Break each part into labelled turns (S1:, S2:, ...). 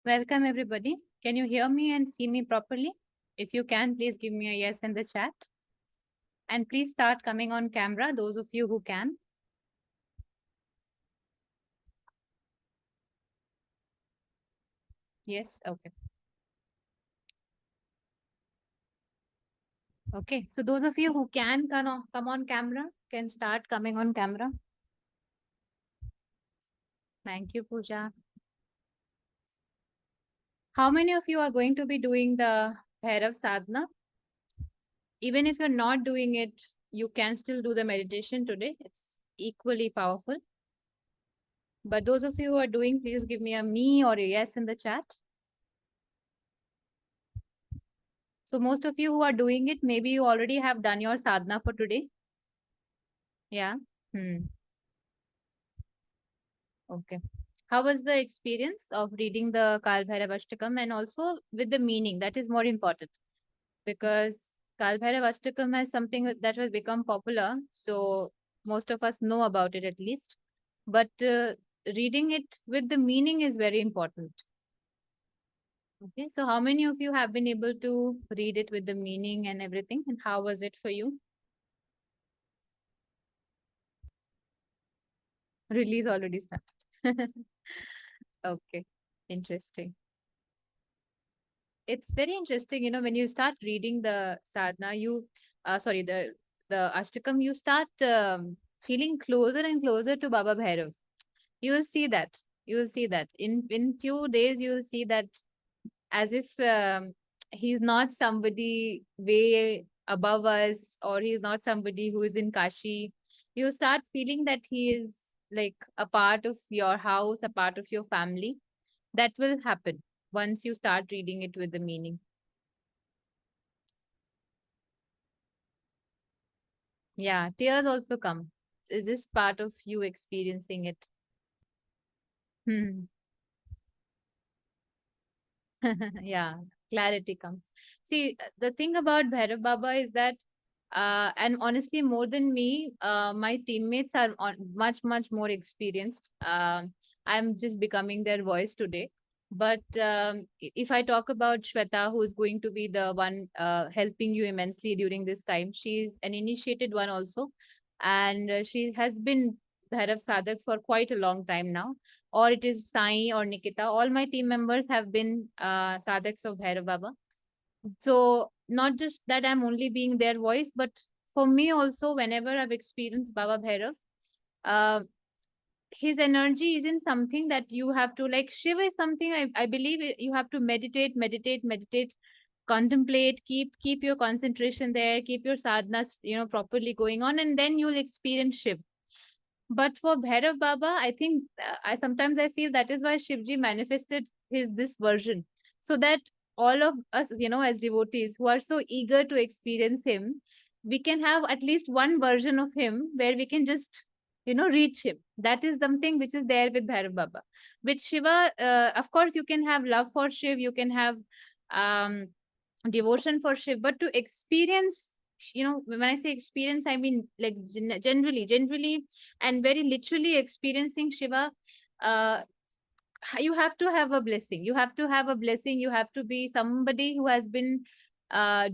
S1: Welcome everybody. Can you hear me and see me properly? If you can, please give me a yes in the chat. And please start coming on camera, those of you who can. Yes, okay. Okay, so those of you who can come on camera, can start coming on camera. Thank you, Pooja. How many of you are going to be doing the Bhairav Sadhana? Even if you're not doing it, you can still do the meditation today. It's equally powerful. But those of you who are doing, please give me a me or a yes in the chat. So most of you who are doing it, maybe you already have done your sadhana for today. Yeah. Hmm. Okay. How was the experience of reading the Kal Bhairav Ashtakam and also with the meaning? That is more important because Kal Bhairav Ashtakam has something that has become popular. So most of us know about it at least. But reading it with the meaning is very important. Okay. So how many of you have been able to read it with the meaning and everything? And how was it for you? Release already started. Okay, interesting. It's very interesting, when you start reading the sadhana, the Ashtakam, you start feeling closer and closer to Baba Bhairav. You will see that. You will see that in few days. You will see that as if he's not somebody way above us, or he's not somebody who is in Kashi. You start feeling that he is like a part of your house, a part of your family. That will happen once you start reading it with the meaning. Yeah, tears also come. It's just part of you experiencing it. Hmm. Yeah, clarity comes. See, the thing about Bhairav Baba is that, and honestly, more than me, my teammates are much more experienced. I'm just becoming their voice today. But if I talk about Shweta, who is going to be the one helping you immensely during this time, she's an initiated one also. And she has been Bhairav Sadhak for quite a long time now, or it is Sai or Nikita. All my team members have been sadhaks of Bhairav Baba. So not just that I'm only being their voice, but for me also, whenever I've experienced Baba Bhairav, uh, his energy isn't something that you have to like. Shiva is something I believe you have to meditate, contemplate, keep your concentration there, keep your sadhanas, properly going on, and then you'll experience Shiv. But for Bhairav Baba, I think I sometimes I feel that is why Shivji manifested his this version, so that all of us, as devotees who are so eager to experience him, we can have at least one version of him where we can just, reach him. That is something which is there with Bhairav Baba. With Shiva, of course, you can have love for Shiv, you can have um, devotion for Shiv, but to experience, when I say experience, I mean like generally, and very literally experiencing Shiva, uh, you have to have a blessing. You have to have a blessing. You have to be somebody who has been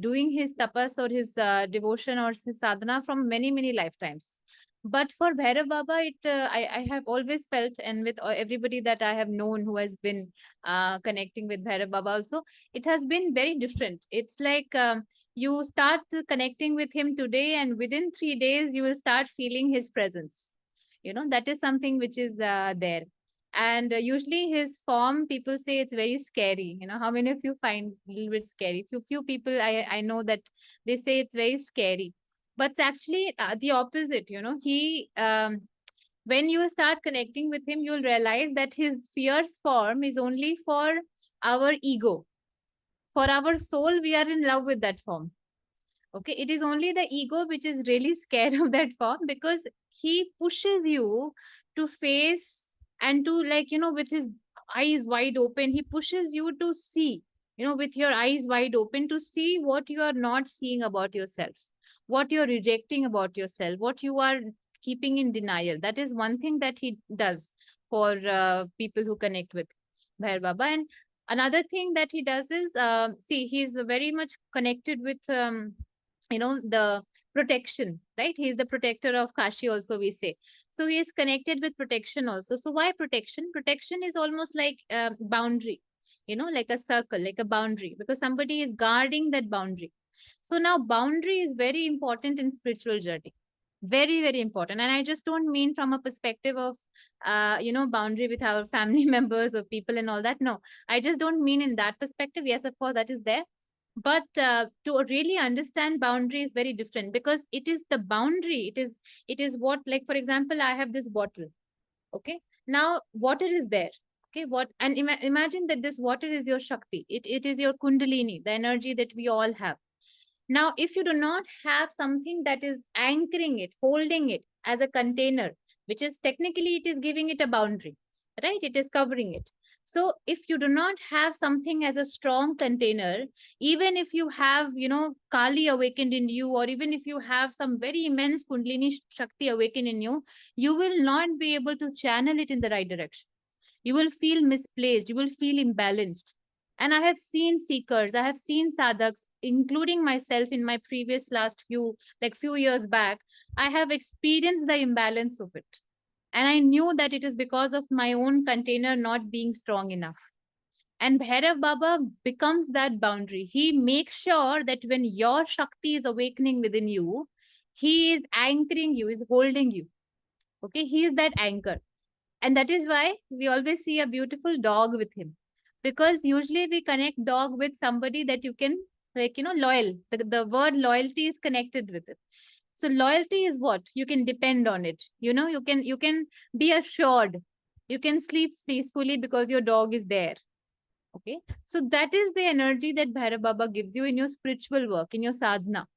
S1: doing his tapas or his devotion or his sadhana from many lifetimes. But for Bhairav Baba, I have always felt, and with everybody that I have known who has been connecting with Bhairav Baba also, it has been very different. It's like you start connecting with him today, and within 3 days, you will start feeling his presence. That is something which is there. And usually his form, people say it's very scary. How many of you find a little bit scary? Few people I know that they say it's very scary, but it's actually the opposite. He when you start connecting with him, you'll realize that his fierce form is only for our ego. For our soul, we are in love with that form. Okay, it is only the ego which is really scared of that form, because he pushes you to face and to, like, with his eyes wide open, he pushes you to see, with your eyes wide open, to see what you are not seeing about yourself, what you're rejecting about yourself, what you are keeping in denial. That is one thing that he does for people who connect with Bhair Baba. And Another thing that he does is, see, he's very much connected with, the protection, right? He's the protector of Kashi also, we say. So he is connected with protection also. So why protection? Protection is almost like a boundary, like a circle, like a boundary, because somebody is guarding that boundary. So now boundary is very important in spiritual journey. Very, very important. And I just don't mean from a perspective of, boundary with our family members or people and all that. No, I just don't mean in that perspective. Yes, of course, that is there. But to really understand boundary is very different, because it is the boundary. It is what, like, for example, I have this bottle. Okay. Now, water is there. Okay. And imagine that this water is your Shakti. It is your Kundalini, the energy that we all have. Now, if you do not have something that is anchoring it, holding it as a container, which is technically it is giving it a boundary, right? It is covering it. So if you do not have something as a strong container, even if you have, Kali awakened in you, or even if you have some very immense Kundalini Shakti awakened in you, you will not be able to channel it in the right direction. You will feel misplaced. You will feel imbalanced. And I have seen seekers, I have seen sadhaks, including myself in my previous last few years back. I have experienced the imbalance of it. And I knew that it is because of my own container not being strong enough. And Bhairav Baba becomes that boundary. He makes sure that when your Shakti is awakening within you, he is anchoring you, is holding you. Okay, he is that anchor. And that is why we always see a beautiful dog with him, because usually we connect dog with somebody that you can, like, loyal. The word loyalty is connected with it. So loyalty is what you can depend on it. You can be assured. You can sleep peacefully because your dog is there. Okay. So that is the energy that Bhairav Baba gives you in your spiritual work, in your sadhana.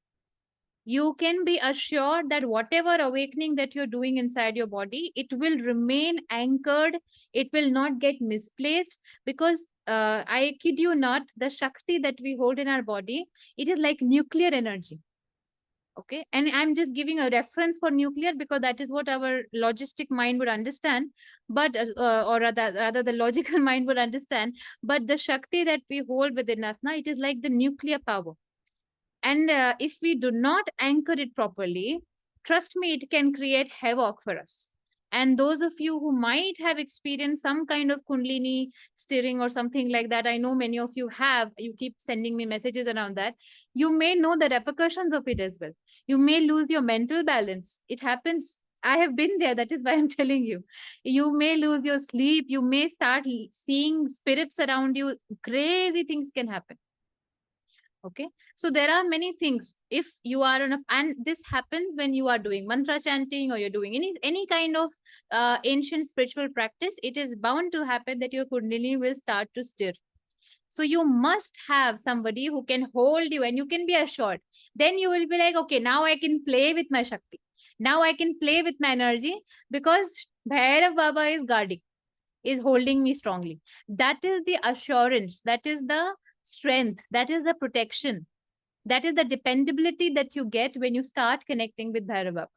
S1: You can be assured that whatever awakening that you're doing inside your body, it will remain anchored. It will not get misplaced, because I kid you not, the Shakti that we hold in our body, it is like nuclear energy. Okay. And I'm just giving a reference for nuclear because that is what our logistic mind would understand. But, or rather, the logical mind would understand. But the Shakti that we hold within us now, it is like the nuclear power. And if we do not anchor it properly, trust me, it can create havoc for us. And those of you who might have experienced some kind of Kundalini steering or something like that, I know many of you have, you keep sending me messages around that. You may know the repercussions of it as well. You may lose your mental balance. It happens. I have been there. That is why I'm telling you. You may lose your sleep. You may start seeing spirits around you. Crazy things can happen. Okay. So there are many things. If you are on a, and this happens when you are doing mantra chanting, or you're doing any kind of ancient spiritual practice, it is bound to happen that your Kundalini will start to stir. So you must have somebody who can hold you, and you can be assured. Then you will be like, okay, now I can play with my Shakti. Now I can play with my energy, because Bhairav Baba is guarding, is holding me strongly. That is the assurance. That is the strength. That is the protection. That is the dependability that you get when you start connecting with Bhairav Baba.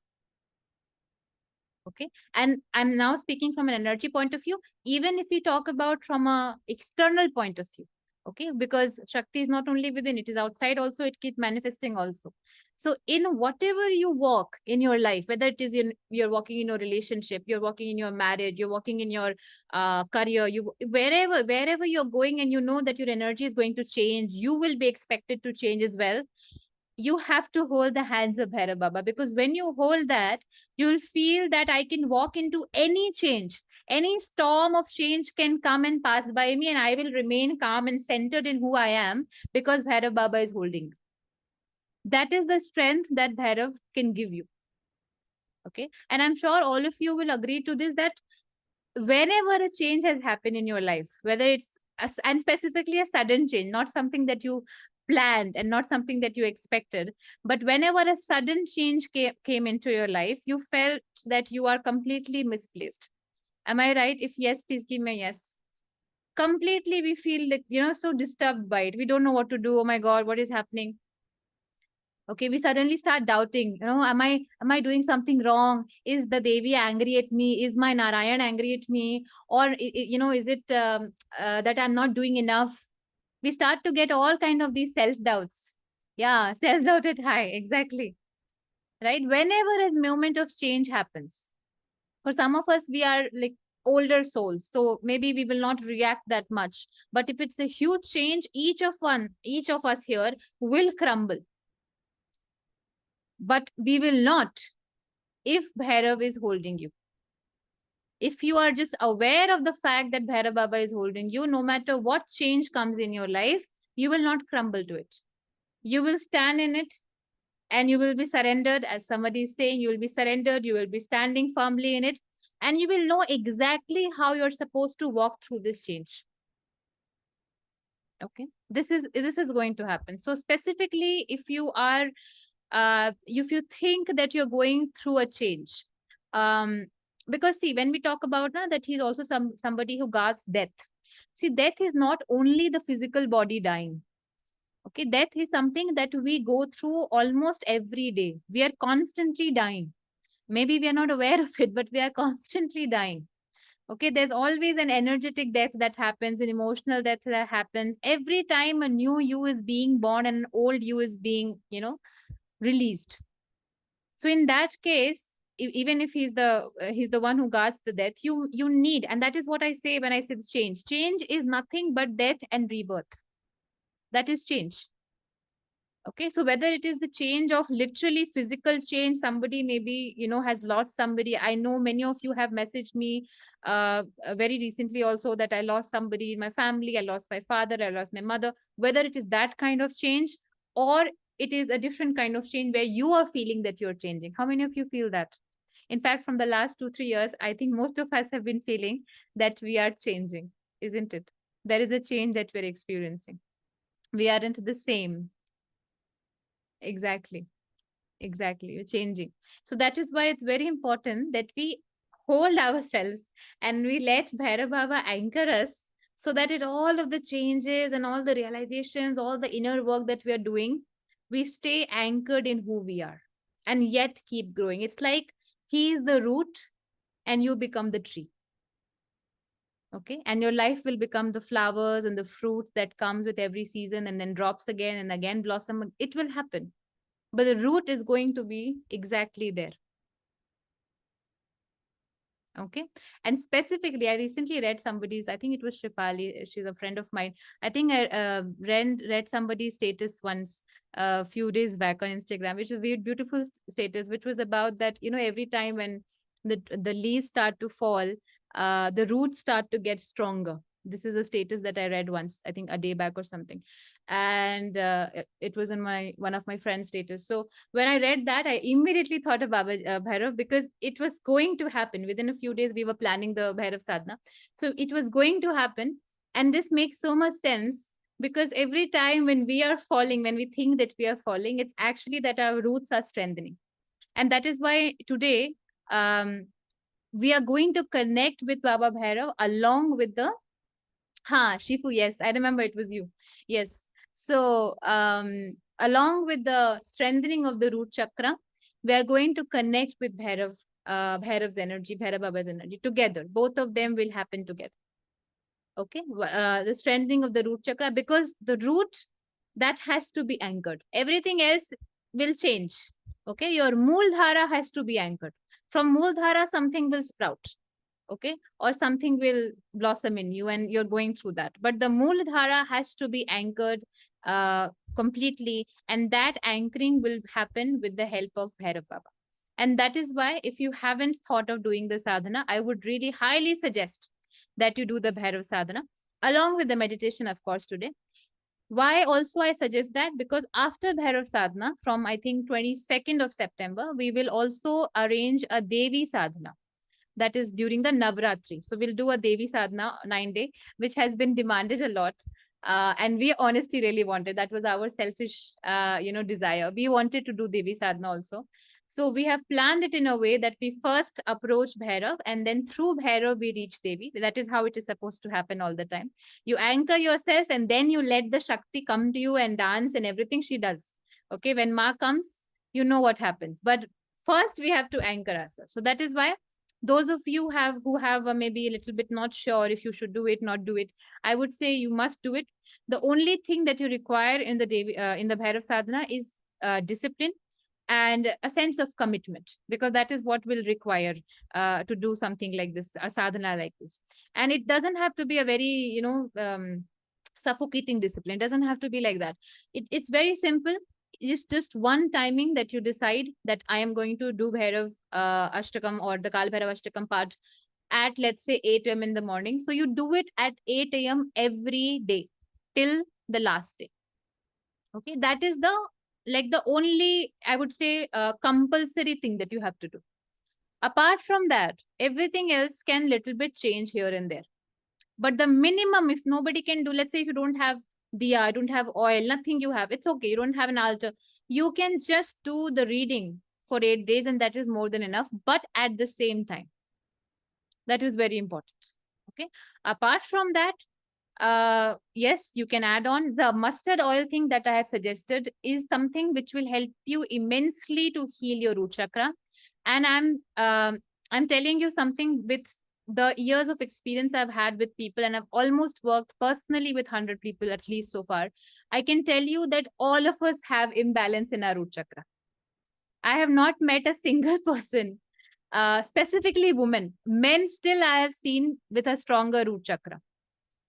S1: Okay. And I'm now speaking from an energy point of view, even if we talk about from a external point of view. Okay. Because Shakti is not only within, it is outside also, it keeps manifesting also. So in whatever you walk in your life, whether it is you're walking in your relationship, you're walking in your marriage, you're walking in your career, wherever you're going, and you know that your energy is going to change, you will be expected to change as well. You have to hold the hands of Bhairav Baba, because when you hold that, you'll feel that I can walk into any change. Any storm of change can come and pass by me, and I will remain calm and centered in who I am, because Bhairav Baba is holding. That is the strength that Bhairav can give you. Okay. And I'm sure all of you will agree to this, that whenever a change has happened in your life, whether it's and specifically a sudden change, not something that you planned and not something that you expected, but whenever a sudden change came into your life, you felt that you are completely misplaced. Am I right? If yes, please give me a yes. Completely, we feel like, so disturbed by it. We don't know what to do. Oh my God, what is happening? Okay, we suddenly start doubting, am I doing something wrong? Is the Devi angry at me? Is my Narayan angry at me? Or is it that I'm not doing enough? We start to get all kind of these self doubts. Yeah, self doubt at high, exactly. Right, whenever a moment of change happens, for some of us, we are like older souls, so maybe we will not react that much. But if it's a huge change, each of us here will crumble. But we will not if Bhairav is holding you. If you are just aware of the fact that Bhairav Baba is holding you, no matter what change comes in your life, you will not crumble to it. You will stand in it, and you will be surrendered. As somebody is saying, you will be surrendered, you will be standing firmly in it, and you will know exactly how you're supposed to walk through this change. Okay, this is going to happen. So specifically, if you are if you think that you're going through a change, because see, when we talk about that he's also somebody who guards death. See, death is not only the physical body dying. Okay, death is something that we go through almost every day. We are constantly dying. Maybe we are not aware of it, but we are constantly dying. Okay, there's always an energetic death that happens, an emotional death that happens every time a new you is being born and an old you is being, released. So in that case, even if he's the one who guards the death, you need, and that is what I say when I say change. Change is nothing but death and rebirth. That is change. Okay, so whether it is the change of literally physical change, somebody maybe has lost somebody. I know many of you have messaged me very recently also that I lost somebody in my family, I lost my father, I lost my mother. Whether it is that kind of change, or it is a different kind of change where you are feeling that you're changing. How many of you feel that? In fact, from the last 2-3 years, I think most of us have been feeling that we are changing, isn't it? There is a change that we're experiencing. We aren't the same. Exactly. Exactly. You're changing. So that is why it's very important that we hold ourselves and we let Bhairav Baba anchor us, so that it all of the changes and all the realizations, all the inner work that we are doing, we stay anchored in who we are and yet keep growing. It's like he is the root and you become the tree. Okay, and your life will become the flowers and the fruit that comes with every season and then drops again and again blossom. It will happen, but the root is going to be exactly there. Okay, and specifically, I recently read somebody's, I think it was Shifali, she's a friend of mine. I think I read somebody's status once a few days back on Instagram, which was a very beautiful status, which was about that, every time when the leaves start to fall, the roots start to get stronger. This is a status that I read once, I think a day back or something. And it was on one of my friend's status. So when I read that, I immediately thought of Bhairav, because it was going to happen. Within a few days, we were planning the Bhairav Sadhana. So it was going to happen. And this makes so much sense, because every time when we are falling, when we think that we are falling, it's actually that our roots are strengthening. And that is why today we are going to connect with Baba Bhairav along with the Shifu, yes, I remember it was you. Yes. So, along with the strengthening of the root chakra, we are going to connect with Bhairav's energy, Bhairav Baba's energy together. Both of them will happen together. Okay. The strengthening of the root chakra, because the root, that has to be anchored. Everything else will change. Okay. Your Muladhara has to be anchored. From Muladhara, something will sprout. Okay, or something will blossom in you and you're going through that, but the Muladhara has to be anchored completely, and that anchoring will happen with the help of Bhairav Baba. And that is why, if you haven't thought of doing the sadhana, I would really highly suggest that you do the Bhairav sadhana along with the meditation, of course, today. Why also I suggest that? Because after Bhairav sadhana, from I think 22nd of September, we will also arrange a Devi sadhana, that is during the Navratri. So we'll do a Devi Sadhana 9-day, which has been demanded a lot. And we honestly really wanted, that was our selfish, desire. We wanted to do Devi Sadhana also. So we have planned it in a way that we first approach Bhairav, and then through Bhairav we reach Devi. That is how it is supposed to happen all the time. You anchor yourself and then you let the Shakti come to you and dance and everything she does. Okay, when Ma comes, you know what happens. But first we have to anchor ourselves. So that is why those of you who have maybe a little bit not sure if you should do it, not do it, I would say you must do it. The only thing that you require in the in the Bhairav Sadhana is discipline and a sense of commitment, because that is what will require to do something like this, a sadhana like this. And it doesn't have to be a very, suffocating discipline. It doesn't have to be like that. It's very simple. It's just one timing that you decide that I am going to do Bhairav Ashtakam or the Kal Bhairav Ashtakam part at, let's say, 8 a.m. in the morning. So you do it at 8 a.m. every day till the last day. Okay, that is the only, I would say, compulsory thing that you have to do. Apart from that, everything else can little bit change here and there. But the minimum, if nobody can do, let's say if you don't have diya, don't have oil, nothing you have, it's okay. You don't have an altar. You can just do the reading for 8 days, and that is more than enough. But at the same time, that is very important. Okay. Apart from that, yes, you can add on the mustard oil thing that I have suggested is something which will help you immensely to heal your root chakra. And I'm telling you something with the years of experience I've had with people, and I've almost worked personally with 100 people at least so far. I can tell you that all of us have imbalance in our root chakra. I have not met a single person, specifically women. Men still I have seen with a stronger root chakra.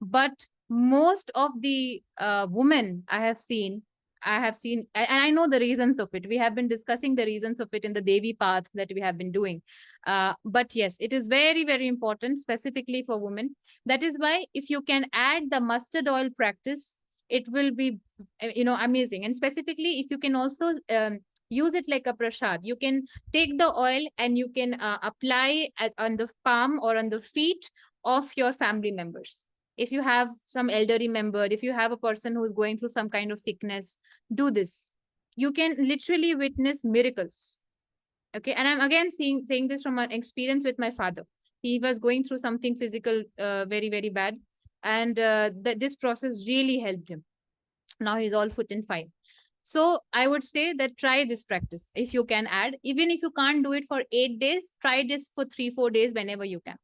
S1: But most of the women I have seen, and I know the reasons of it. We have been discussing the reasons of it in the Devi path that we have been doing. But yes, it is very, very important, specifically for women. That is why if you can add the mustard oil practice, it will be, amazing. And specifically, if you can also use it like a prasad, you can take the oil and you can apply on the palm or on the feet of your family members. If you have some elderly member, if you have a person who is going through some kind of sickness, do this. You can literally witness miracles. Okay. And I'm again saying this from an experience with my father. He was going through something physical, very, very bad. And this process really helped him. Now he's all fit and fine. So I would say that try this practice if you can add. Even if you can't do it for 8 days, try this for 3-4 days whenever you can.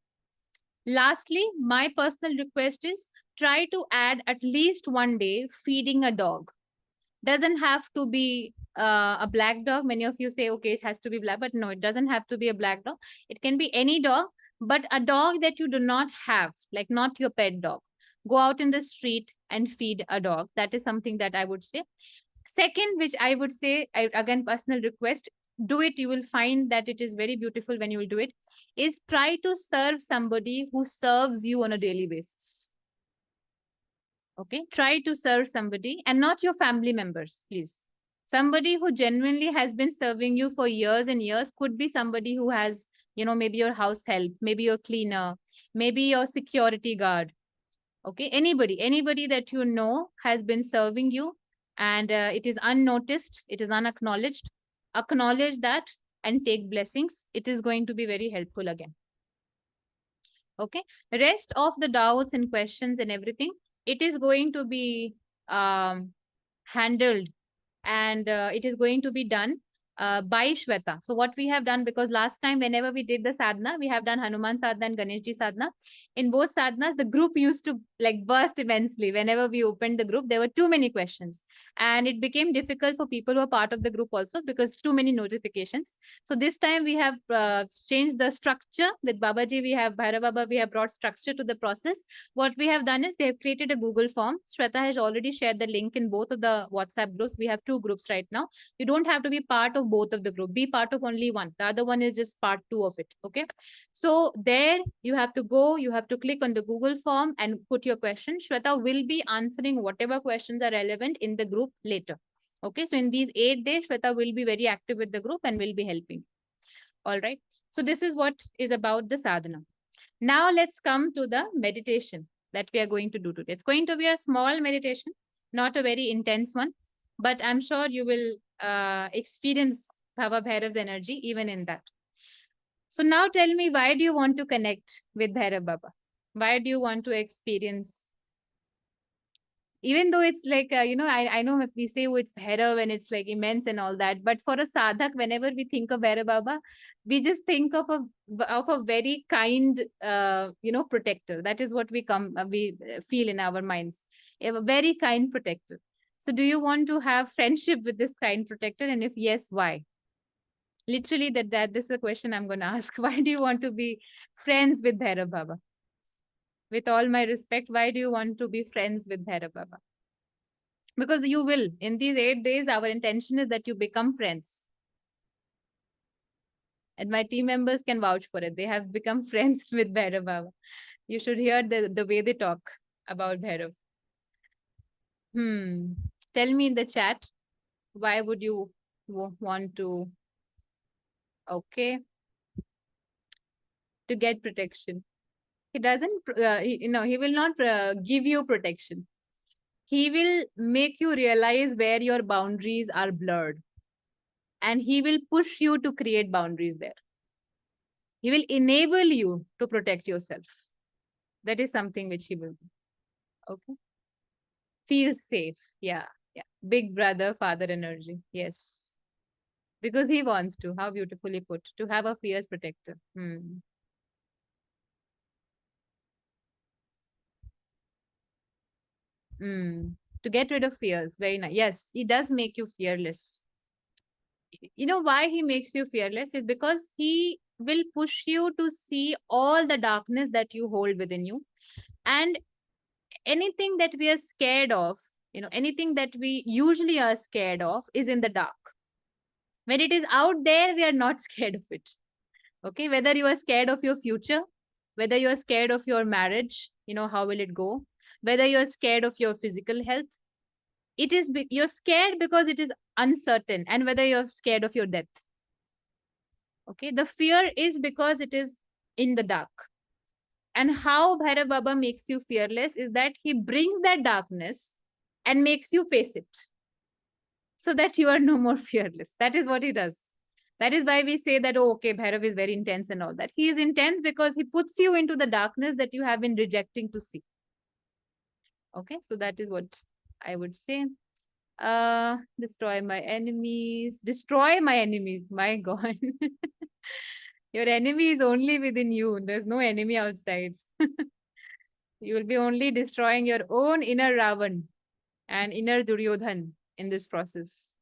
S1: Lastly, my personal request is try to add at least one day feeding a dog. Doesn't have to be a black dog. Many of you say, okay, it has to be black, but no, it doesn't have to be a black dog. It can be any dog, but a dog that you do not have, like not your pet dog. Go out in the street and feed a dog. That is something that I would say. Second, which I would say, again, personal request, do it. You will find that it is very beautiful when you will do it, is try to serve somebody who serves you on a daily basis. Okay, try to serve somebody and not your family members, please. Somebody who genuinely has been serving you for years and years. Could be somebody who has, maybe your house help, maybe your cleaner, maybe your security guard. Okay, anybody that you know has been serving you, and it is unnoticed, it is unacknowledged. Acknowledge that and take blessings. It is going to be very helpful again. Okay, rest of the doubts and questions and everything, it is going to be handled, and it is going to be done by Shweta. So what we have done, because last time whenever we did the sadhana, we have done Hanuman sadhana and Ganeshji sadhana. In both sadhanas, the group used to like burst immensely. Whenever we opened the group, there were too many questions, and it became difficult for people who are part of the group also, because too many notifications. So this time we have changed the structure with Babaji. We have Bhairav Baba. We have brought structure to the process. What we have done is we have created a Google form. Shweta has already shared the link in both of the WhatsApp groups. We have 2 groups right now. You don't have to be part of both of the group. Be part of only one. The other one is just part 2 of it. Okay. So there you have to go. You have to click on the Google form and put your question. Shweta will be answering whatever questions are relevant in the group later. Okay. So in these 8 days, Shweta will be very active with the group and will be helping. All right. So this is what is about the sadhana. Now let's come to the meditation that we are going to do today. It's going to be a small meditation, not a very intense one, but I'm sure you will experience Baba Bhairav's energy even in that. So now tell me, why do you want to connect with Bhairav Baba? Why do you want to experience even though it's like, I know if we say, oh, it's Bhairav and it's like immense and all that, but for a sadhak, whenever we think of Bhairav Baba, we just think of a very kind, protector. That is what we feel in our minds. A very kind protector. So do you want to have friendship with this kind protector? And if yes, why? Literally, this is a question I'm going to ask. Why do you want to be friends with Bhairav Baba? With all my respect, why do you want to be friends with Bhairav Baba? Because you will. In these 8 days, our intention is that you become friends. And my team members can vouch for it. They have become friends with Bhairav Baba. You should hear the way they talk about Bhairav. Tell me in the chat, why would you want to, okay, to get protection? He doesn't, he will not give you protection. He will make you realize where your boundaries are blurred. And he will push you to create boundaries there. He will enable you to protect yourself. That is something which he will do. Okay. Feel safe. Yeah. Yeah. Big brother, father energy. Yes. Because he wants to. How beautifully put. To have a fierce protector. To get rid of fears. Very nice. Yes, he does make you fearless. You know why he makes you fearless? Is because he will push you to see all the darkness that you hold within you. And anything that we are scared of, anything that we usually are scared of is in the dark. When it is out there, we are not scared of it. Okay. Whether you are scared of your future, whether you are scared of your marriage, how will it go? Whether you're scared of your physical health, you're scared because it is uncertain, and whether you're scared of your death. Okay. The fear is because it is in the dark. And how Bhairav Baba makes you fearless is that he brings that darkness and makes you face it so that you are no more fearless. That is what he does. That is why we say that, oh, okay, Bhairav is very intense and all that. He is intense because he puts you into the darkness that you have been rejecting to see. Okay, so that is what I would say. Destroy my enemies. Destroy my enemies. My God. Your enemy is only within you. There's no enemy outside. You will be only destroying your own inner Ravan and inner Duryodhan in this process.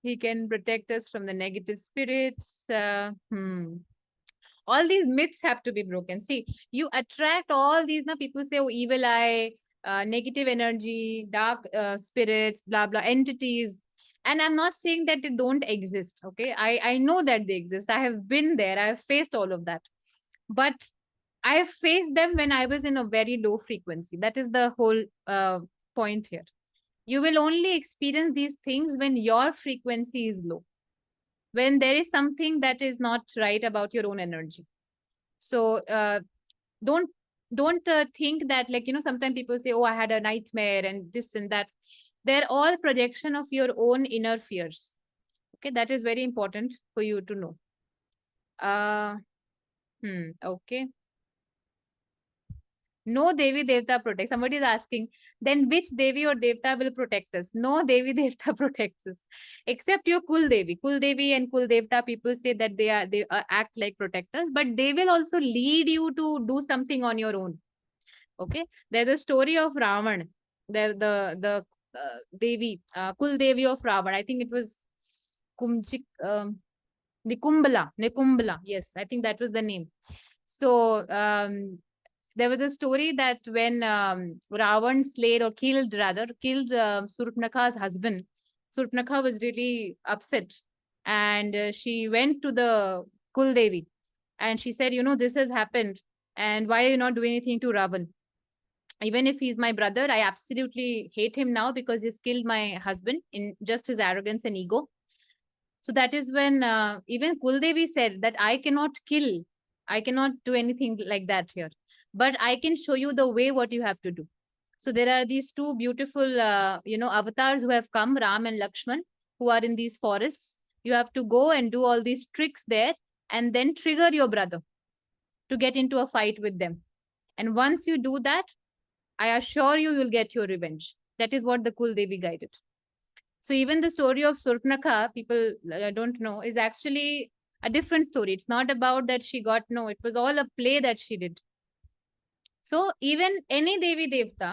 S1: He can protect us from the negative spirits. All these myths have to be broken. See, you attract all these. Now people say, oh, evil eye, negative energy, dark spirits, blah, blah, entities. And I'm not saying that they don't exist. Okay. I know that they exist. I have been there. I have faced all of that. But I have faced them when I was in a very low frequency. That is the whole point here. You will only experience these things when your frequency is low, when there is something that is not right about your own energy. So don't think that, like, sometimes people say, oh, I had a nightmare and this and that. They're all projection of your own inner fears. Okay, that is very important for you to know. Okay. No Devi Devta protect. Somebody is asking, then which Devi or Devta will protect us? No Devi Devta protects us, except your Kul Devi. Kul Devi and Kul Devta, people say that they act like protectors, but they will also lead you to do something on your own. Okay, there's a story of Ravan. The Devi, Kul Devi of Ravan. I think it was Nikumbala. Yes, I think that was the name. So there was a story that when Ravan slayed or killed Surpnakha's husband, Surpnakha was really upset, and she went to the Kul Devi and she said, this has happened, and why are you not doing anything to Ravan? Even if he's my brother, I absolutely hate him now because he's killed my husband in just his arrogance and ego. So that is when even Kuldevi said that I cannot kill. I cannot do anything like that here. But I can show you the way what you have to do. So there are these two beautiful, avatars who have come, Ram and Lakshman, who are in these forests. You have to go and do all these tricks there and then trigger your brother to get into a fight with them. And once you do that, I assure you, you'll get your revenge. That is what the Kul Devi guided. So even the story of Surpnakha, people don't know, is actually a different story. It's not about that she got, no, it was all a play that she did. So even any Devi Devta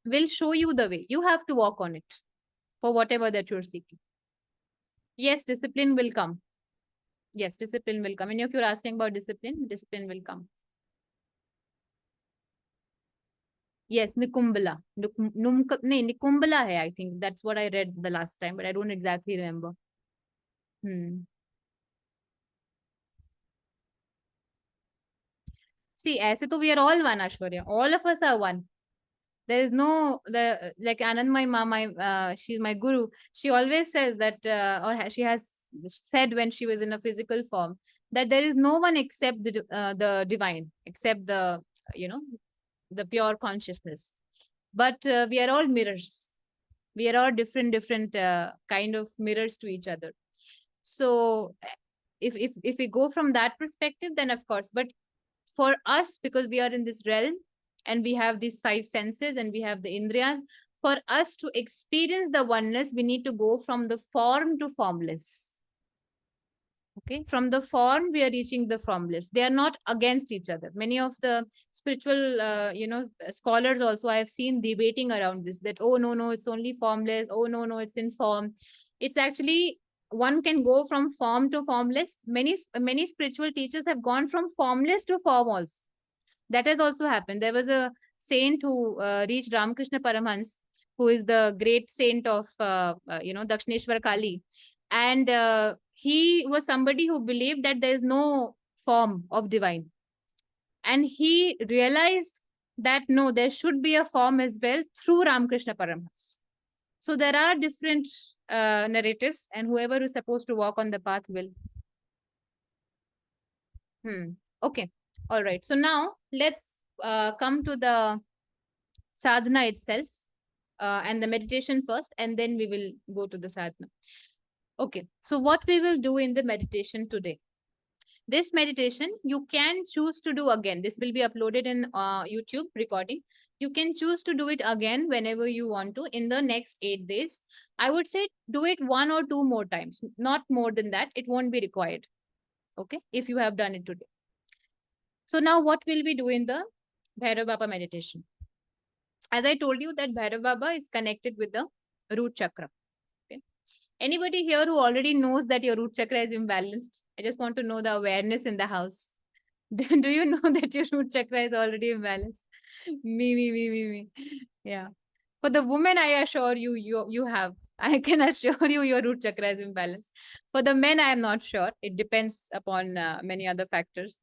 S1: will show you the way. You have to walk on it for whatever that you're seeking. Yes, discipline will come. Yes, discipline will come. And if you're asking about discipline, discipline will come. Yes, Nikumbala. Nikumbala hai, I think. That's what I read the last time, but I don't exactly remember. See, ऐसे तो we are all one, Ashwarya. All of us are one. There is no like Anand, my mom, she's my guru. She always says that, she has said when she was in a physical form, that there is no one except the divine, except the you know the pure consciousness. But we are all mirrors. We are all different kind of mirrors to each other. So if we go from that perspective, then of course. But for us, because we are in this realm and we have these five senses and we have the Indriya, for us to experience the oneness, we need to go from the form to formless. Okay, from the form, we are reaching the formless. They are not against each other. Many of the spiritual, scholars also I have seen debating around this, that, oh, no, it's only formless. Oh, no, it's in form. It's actually, one can go from form to formless. Many spiritual teachers have gone from formless to form also. That has also happened. There was a saint who reached Ramakrishna Paramhans, who is the great saint of, Dakshineshwar Kali. And he was somebody who believed that there is no form of divine. And he realized that, no, there should be a form as well through Ramakrishna Paramhans. So there are different narratives, and whoever is supposed to walk on the path will. Okay. All right. So now let's come to the sadhana itself and the meditation first, and then we will go to the sadhana. Okay. So what we will do in the meditation today? This meditation, you can choose to do again. This will be uploaded in YouTube recording. You can choose to do it again whenever you want to in the next 8 days. I would say do it 1 or 2 more times, not more than that. It won't be required. Okay. If you have done it today. So now what will we do in the Bhairav Baba meditation? As I told you that Bhairav Baba is connected with the root chakra. Okay. Anybody here who already knows that your root chakra is imbalanced? I just want to know the awareness in the house. Do you know that your root chakra is already imbalanced? Me. Yeah. For the woman, I assure you, you have. I can assure you your root chakra is imbalanced. For the men, I am not sure. It depends upon many other factors.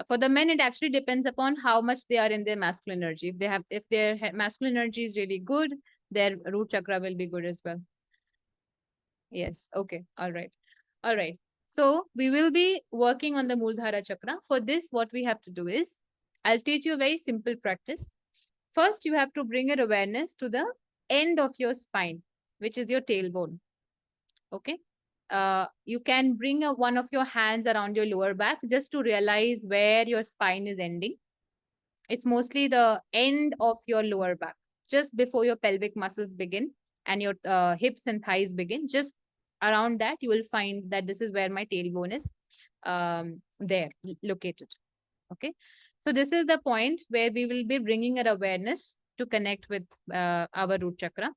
S1: For the men, it actually depends upon how much they are in their masculine energy. If their masculine energy is really good, their root chakra will be good as well. Yes. Okay. All right. So we will be working on the Muladhara chakra. For this, what we have to do is, I'll teach you a very simple practice. First, you have to bring your awareness to the end of your spine, which is your tailbone. Okay. You can bring one of your hands around your lower back just to realize where your spine is ending. It's mostly the end of your lower back, just before your pelvic muscles begin and your hips and thighs begin. Just around that, you will find that this is where my tailbone is there located. Okay. So this is the point where we will be bringing our awareness to connect with our root chakra.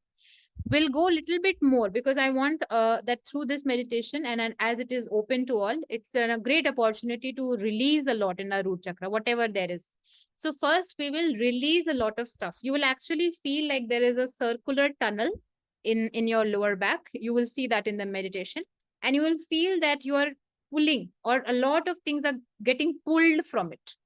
S1: We'll go a little bit more because I want that through this meditation, and as it is open to all, it's a great opportunity to release a lot in our root chakra, whatever there is. So first, we will release a lot of stuff. You will actually feel like there is a circular tunnel in your lower back. You will see that in the meditation, and you will feel that you are pulling, or a lot of things are getting pulled from it.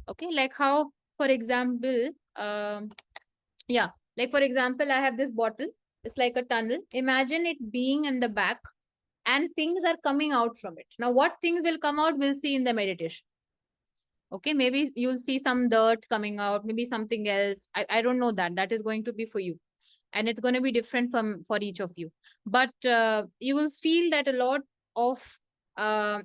S1: Okay, like how, for example, like for example, I have this bottle. It's like a tunnel. Imagine it being in the back and things are coming out from it. Now, what things will come out, we'll see in the meditation. Okay, maybe you'll see some dirt coming out, maybe something else. I don't know that. That is going to be for you. And it's going to be different for each of you. But you will feel that a lot of,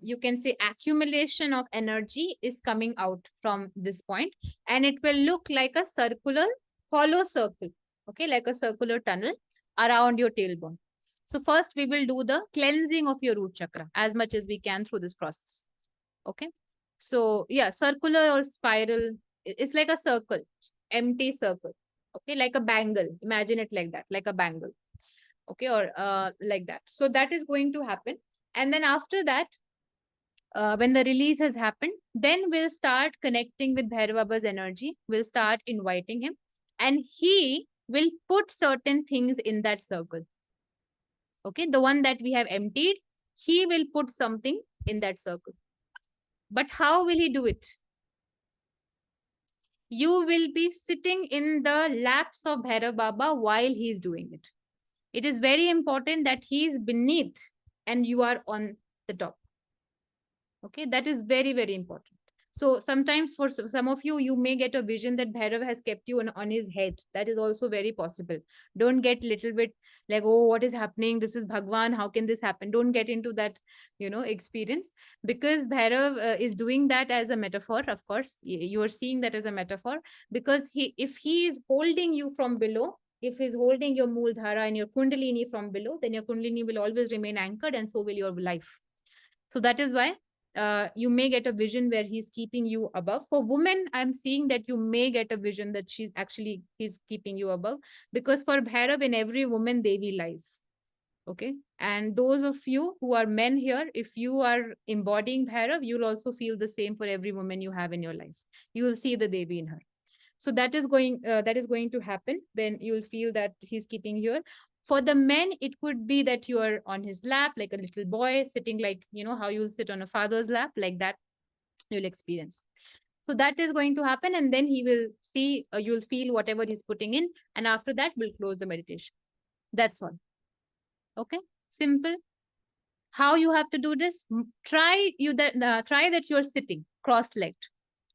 S1: you can say, accumulation of energy is coming out from this point. And it will look like a circular hollow circle, okay, like a circular tunnel around your tailbone. So first we will do the cleansing of your root chakra as much as we can through this process. Okay. So yeah, circular or spiral, it's like a circle, empty circle. Okay, like a bangle. Imagine it like that, like a bangle. Okay, or like that. So that is going to happen. And then after that, when the release has happened, then we'll start connecting with Bhairav Baba's energy. We'll start inviting him, and he will put certain things in that circle. Okay, the one that we have emptied, he will put something in that circle. But how will he do it? You will be sitting in the laps of Bhairav Baba while he is doing it. It is very important that he is beneath and you are on the top. Okay, that is very, very important. So sometimes for some of you, you may get a vision that Bhairav has kept you on his head. That is also very possible. Don't get little bit like, oh, what is happening? This is Bhagwan. How can this happen? Don't get into that, experience, because Bhairav is doing that as a metaphor. Of course, you are seeing that as a metaphor, because if he is holding you from below, if he's holding your Muladhara and your Kundalini from below, then your Kundalini will always remain anchored, and so will your life. So that is why you may get a vision where he's keeping you above. For women, I'm seeing that you may get a vision that he's keeping you above, because for Bhairav, in every woman, Devi lies. Okay. And those of you who are men here, if you are embodying Bhairav, you'll also feel the same for every woman you have in your life. You will see the Devi in her. So that is going to happen when you'll feel that he's keeping here. For the men, it could be that you are on his lap like a little boy, sitting like, how you'll sit on a father's lap, like that you'll experience. So that is going to happen, and then he will see, you'll feel whatever he's putting in, and after that we'll close the meditation. That's all. Okay, simple. How you have to do this? Try that you're sitting cross-legged.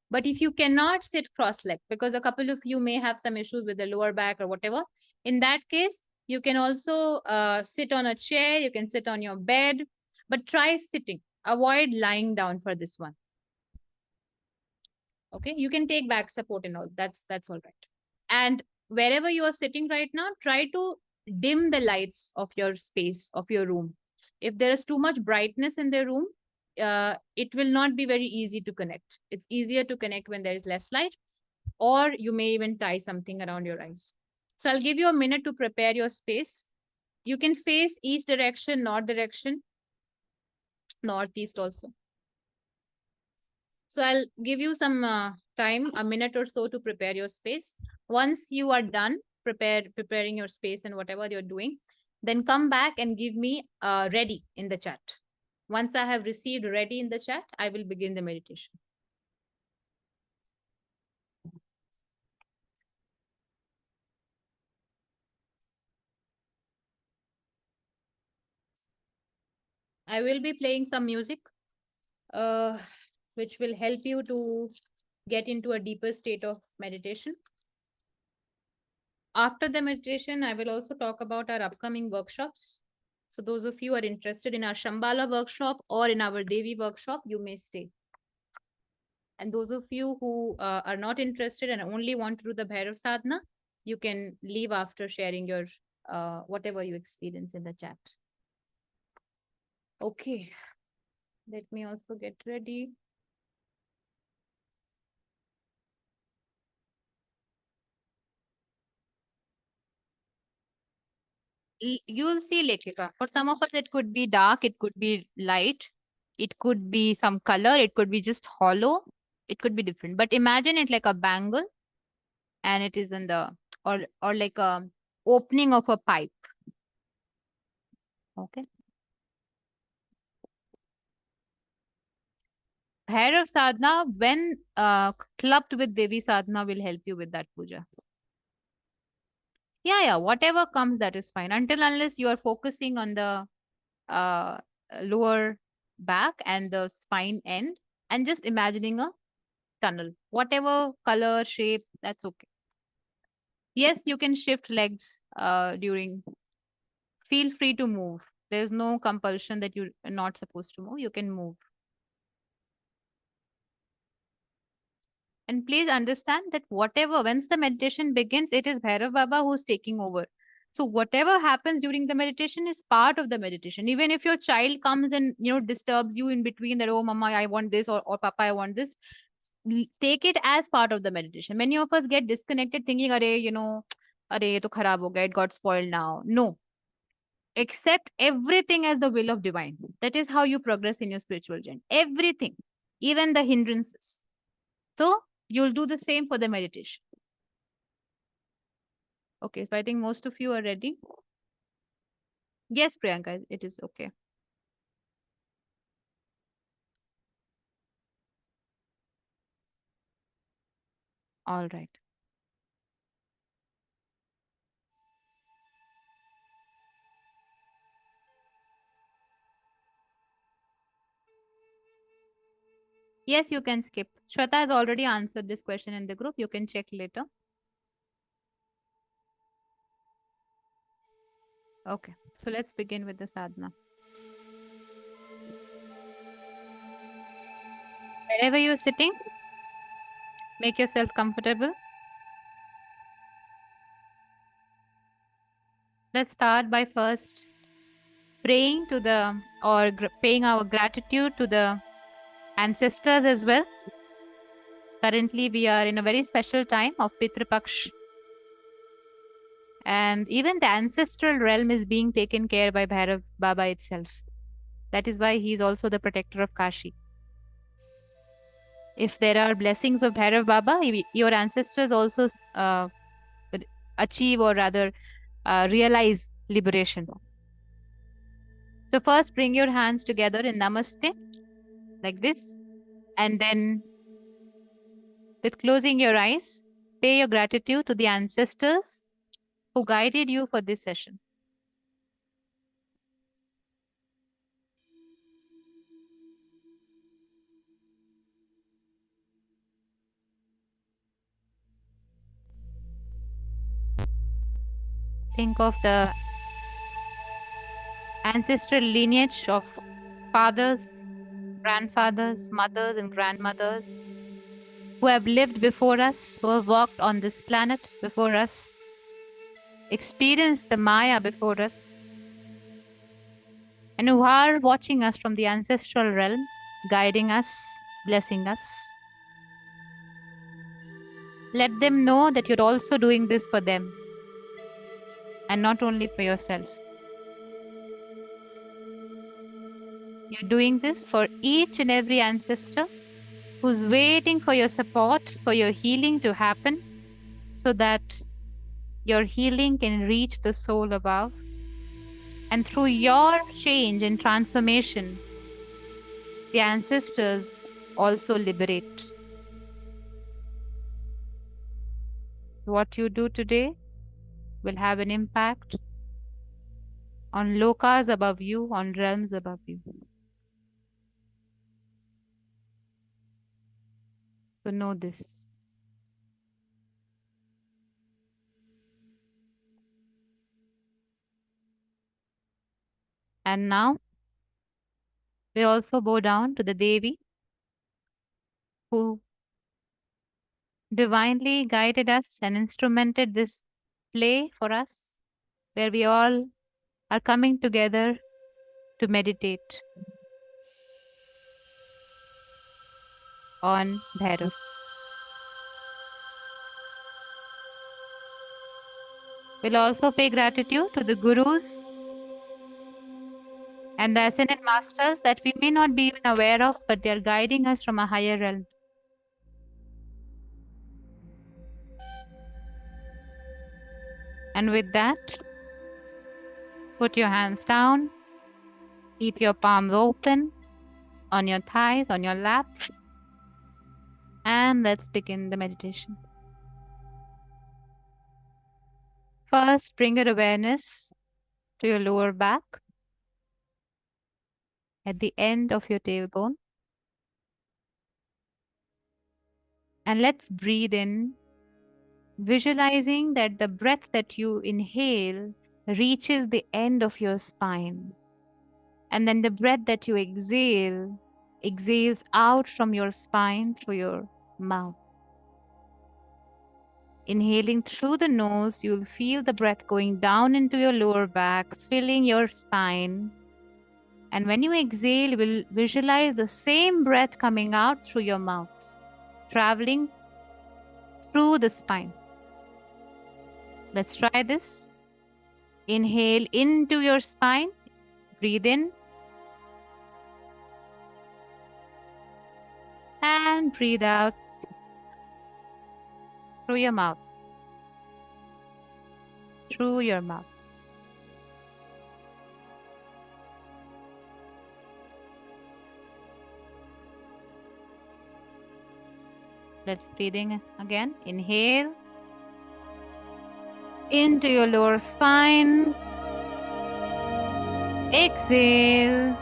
S1: But if you cannot sit cross-legged, because a couple of you may have some issues with the lower back or whatever, in that case, you can also sit on a chair, you can sit on your bed, but try sitting. Avoid lying down for this one. Okay, you can take back support and all. That's all right. And wherever you are sitting right now, try to dim the lights of your space, of your room. If there is too much brightness in the room, it will not be very easy to connect. It's easier to connect when there is less light, or you may even tie something around your eyes. So I'll give you a minute to prepare your space. You can face east direction, north direction, northeast also. So I'll give you some time, a minute or so, to prepare your space. Once you are done preparing your space and whatever you're doing, then come back and give me ready in the chat. Once I have received ready in the chat, I will begin the meditation. I will be playing some music, which will help you to get into a deeper state of meditation. After the meditation, I will also talk about our upcoming workshops. So those of you who are interested in our Shambhala workshop or in our Devi workshop, you may stay. And those of you who are not interested and only want to do the Bhairav Sadhana, you can leave after sharing your whatever you experience in the chat. Okay. Let me also get ready. You will see, Lekika. For some of us, it could be dark, it could be light, it could be some color, it could be just hollow, it could be different. But imagine it like a bangle, and it is in the or like a opening of a pipe. Okay. Bhairav sadhana, when clubbed with Devi sadhana, will help you with that puja. Yeah, whatever comes, that is fine. Unless you are focusing on the uh, lower back and the spine end, and just imagining a tunnel. Whatever color, shape, that's okay. Yes, you can shift legs during. Feel free to move. There's no compulsion that you're not supposed to move. You can move. And please understand that whatever, once the meditation begins, it is Bhairav Baba who's taking over. So whatever happens during the meditation is part of the meditation. Even if your child comes and disturbs you in between that, oh mama, I want this, or papa, I want this, take it as part of the meditation. Many of us get disconnected thinking, Are, ye to kharab ho gaya, it got spoiled now. No. Accept everything as the will of divine. That is how you progress in your spiritual journey. Everything, even the hindrances. So you'll do the same for the meditation. Okay, so I think most of you are ready. Yes, Priyanka, it is okay. All right. Yes, you can skip. Shweta has already answered this question in the group. You can check later. Okay, so let's begin with the sadhana. Wherever you're sitting, make yourself comfortable. Let's start by first praying to the, or paying our gratitude to the ancestors as well. Currently, we are in a very special time of Pitru Paksh. And even the ancestral realm is being taken care by Bhairav Baba itself. That is why he is also the protector of Kashi. If there are blessings of Bhairav Baba, your ancestors also achieve, or rather realize liberation. So first bring your hands together in Namaste, like this. And then with closing your eyes, pay your gratitude to the ancestors who guided you for this session. Think of the ancestral lineage of fathers, grandfathers, mothers, and grandmothers who have lived before us, who have walked on this planet before us, experienced the Maya before us, and who are watching us from the ancestral realm, guiding us, blessing us. Let them know that you're also doing this for them and not only for yourself. You're doing this for each and every ancestor who's waiting for your support, for your healing to happen, so that your healing can reach the soul above. And through your change and transformation, the ancestors also liberate. What you do today will have an impact on lokas above you, on realms above you. So know this. And now we also bow down to the Devi who divinely guided us and instrumented this play for us, where we all are coming together to meditate on Bhairav. We'll also pay gratitude to the gurus and the ascended masters that we may not be even aware of, but they are guiding us from a higher realm. And with that, put your hands down, keep your palms open on your thighs, on your lap, and let's begin the meditation. First, bring your awareness to your lower back at the end of your tailbone. And let's breathe in, visualizing that the breath that you inhale reaches the end of your spine. And then the breath that you exhale exhales out from your spine through your mouth. Inhaling through the nose, you'll feel the breath going down into your lower back, filling your spine. And when you exhale, you will visualize the same breath coming out through your mouth, traveling through the spine. Let's try this. Inhale into your spine, breathe in, and breathe out through your mouth. Through your mouth. Let's breathe in again. Inhale into your lower spine. Exhale.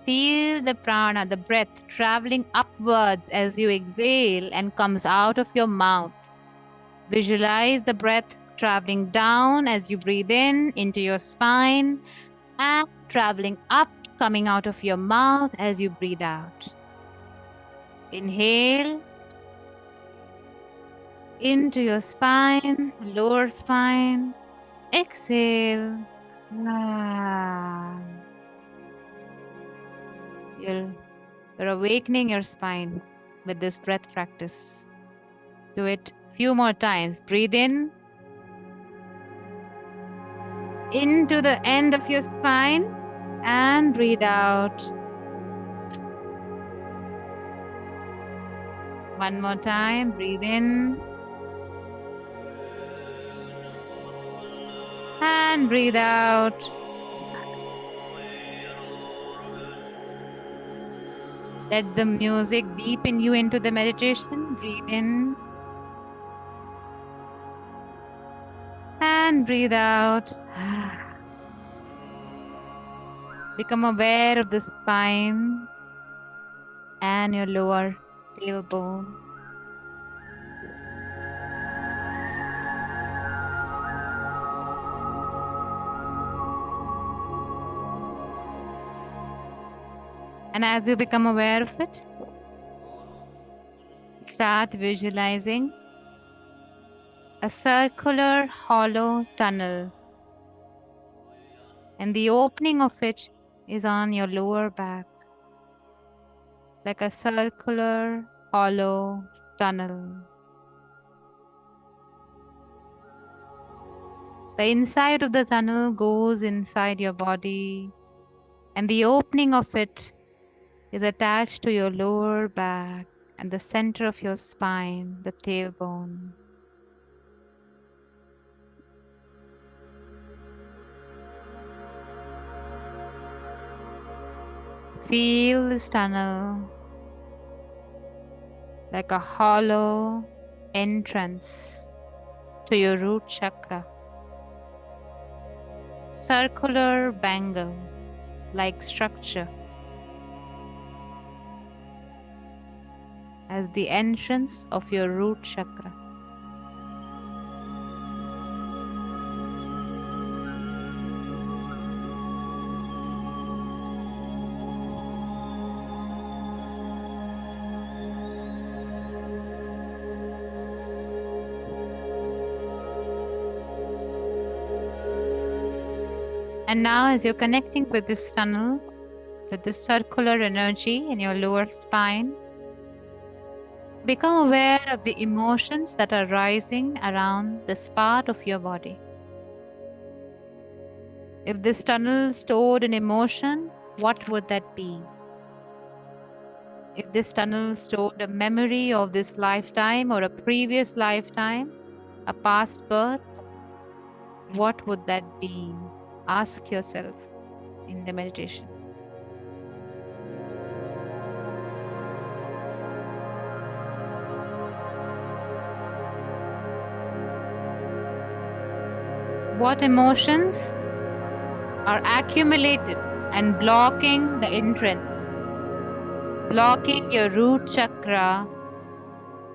S1: Feel the prana, the breath traveling upwards as you exhale and comes out of your mouth. Visualize the breath traveling down as you breathe in into your spine and traveling up, coming out of your mouth as you breathe out. Inhale into your spine, lower spine. Exhale. You're awakening your spine with this breath practice. Do it a few more times. Breathe in into the end of your spine and breathe out. One more time. Breathe in and breathe out. Let the music deepen you into the meditation. Breathe in and breathe out. Become aware of the spine and your lower tailbone. And as you become aware of it, start visualizing a circular hollow tunnel. And the opening of it is on your lower back, like a circular hollow tunnel. The inside of the tunnel goes inside your body, and the opening of it is attached to your lower back and the center of your spine, the tailbone. Feel this tunnel like a hollow entrance to your root chakra. Circular bangle like structure as the entrance of your root chakra. And now as you're connecting with this tunnel, with this circular energy in your lower spine, become aware of the emotions that are rising around this part of your body. If this tunnel stored an emotion, what would that be? If this tunnel stored a memory of this lifetime or a previous lifetime, a past birth, what would that be? Ask yourself in the meditation. What emotions are accumulated and blocking the entrance, blocking your root chakra?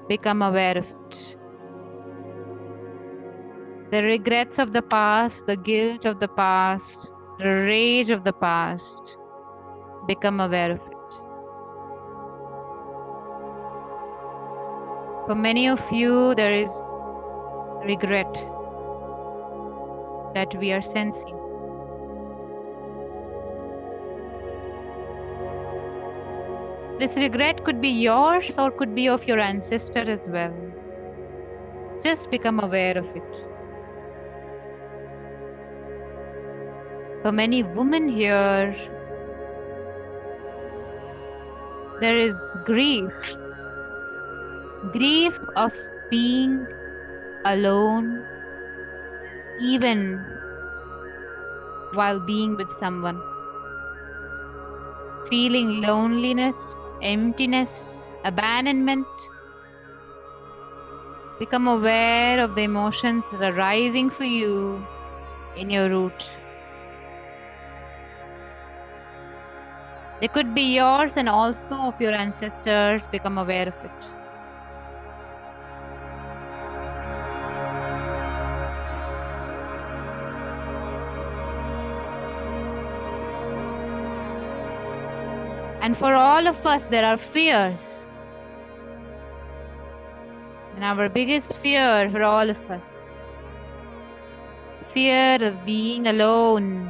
S1: Become aware of it. The regrets of the past, the guilt of the past, the rage of the past. Become aware of it. For many of you, there is regret that we are sensing. This regret could be yours or could be of your ancestor as well. Just become aware of it. For many women here, there is grief. Grief of being alone, even while being with someone. Feeling loneliness, emptiness, abandonment. Become aware of the emotions that are rising for you in your root. They could be yours and also of your ancestors. Become aware of it. And for all of us, there are fears. And our biggest fear for all of us, fear of being alone,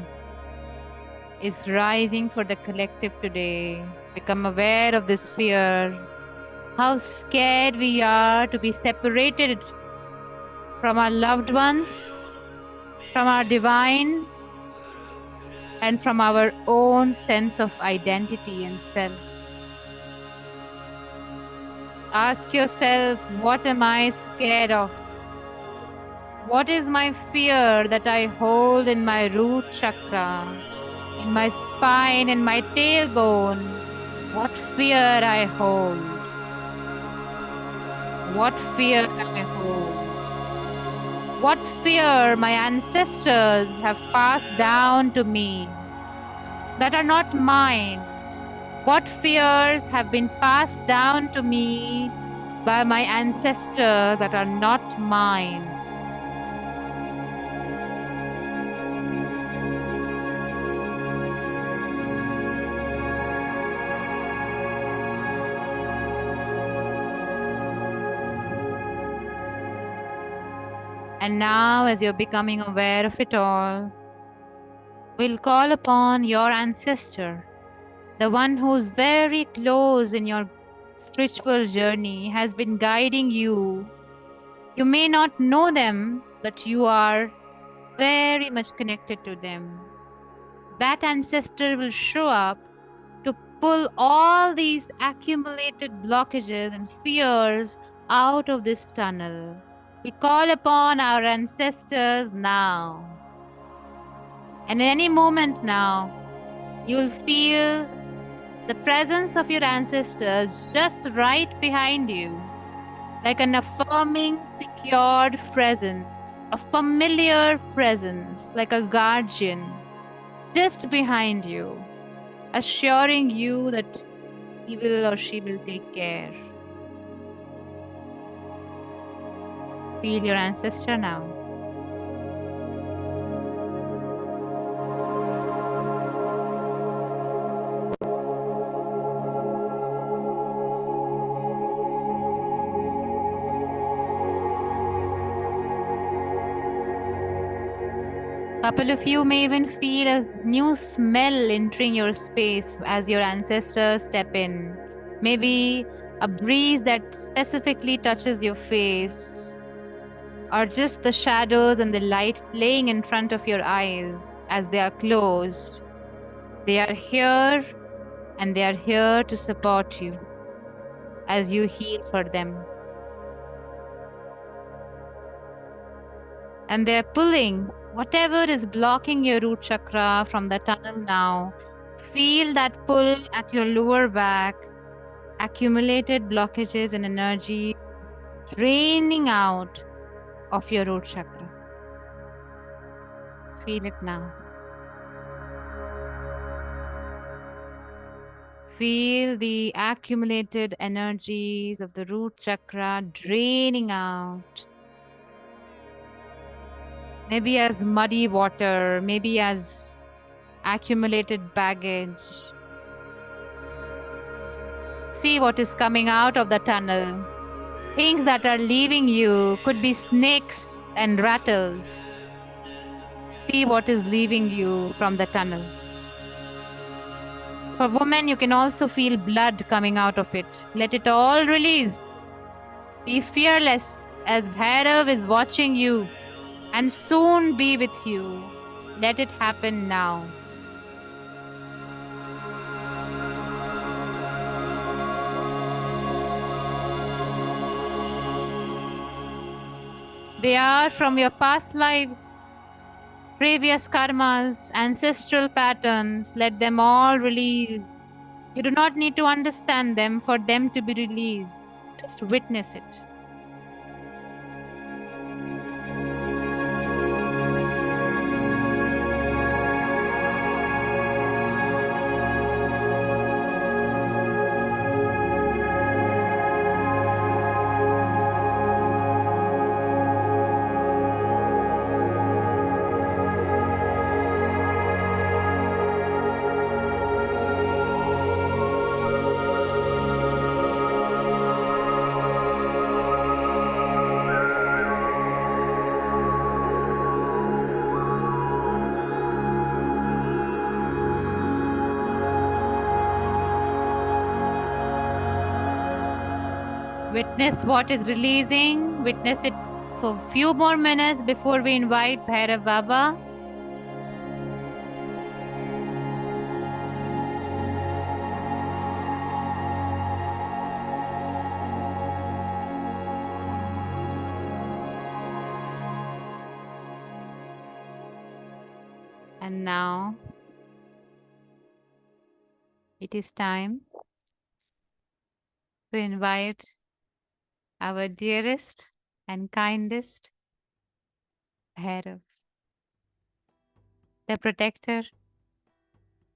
S1: is rising for the collective today. Become aware of this fear. How scared we are to be separated from our loved ones, from our divine, and from our own sense of identity and self. Ask yourself, what am I scared of? What is my fear that I hold in my root chakra, in my spine and my tailbone? What fear I hold? What fear I hold? What fear my ancestors have passed down to me that are not mine? What fears have been passed down to me by my ancestors that are not mine? And now, as you're becoming aware of it all, we'll call upon your ancestor, the one who's very close in your spiritual journey, has been guiding you. You may not know them, but you are very much connected to them. That ancestor will show up to pull all these accumulated blockages and fears out of this tunnel. We call upon our ancestors now. And in any moment now, you will feel the presence of your ancestors just right behind you, like an affirming, secured presence, a familiar presence, like a guardian, just behind you, assuring you that he will or she will take care. Feel your ancestor now. Couple of you may even feel a new smell entering your space as your ancestors step in. Maybe a breeze that specifically touches your face, or just the shadows and the light playing in front of your eyes as they are closed. They are here, and they are here to support you as you heal for them. And they're pulling whatever is blocking your root chakra from the tunnel now. Feel that pull at your lower back, accumulated blockages and energies draining out of your root chakra. Feel it now. Feel the accumulated energies of the root chakra draining out. Maybe as muddy water, maybe as accumulated baggage. See what is coming out of the tunnel. Things that are leaving you could be snakes and rattles. See what is leaving you from the tunnel. For women, you can also feel blood coming out of it. Let it all release. Be fearless as Bhairav is watching you and soon be with you. Let it happen now. They are from your past lives, previous karmas, ancestral patterns. Let them all release. You do not need to understand them for them to be released. Just witness it. Witness what is releasing. Witness it for a few more minutes before we invite Bhairav Baba. And now it is time to invite our dearest and kindest Bhairav, the protector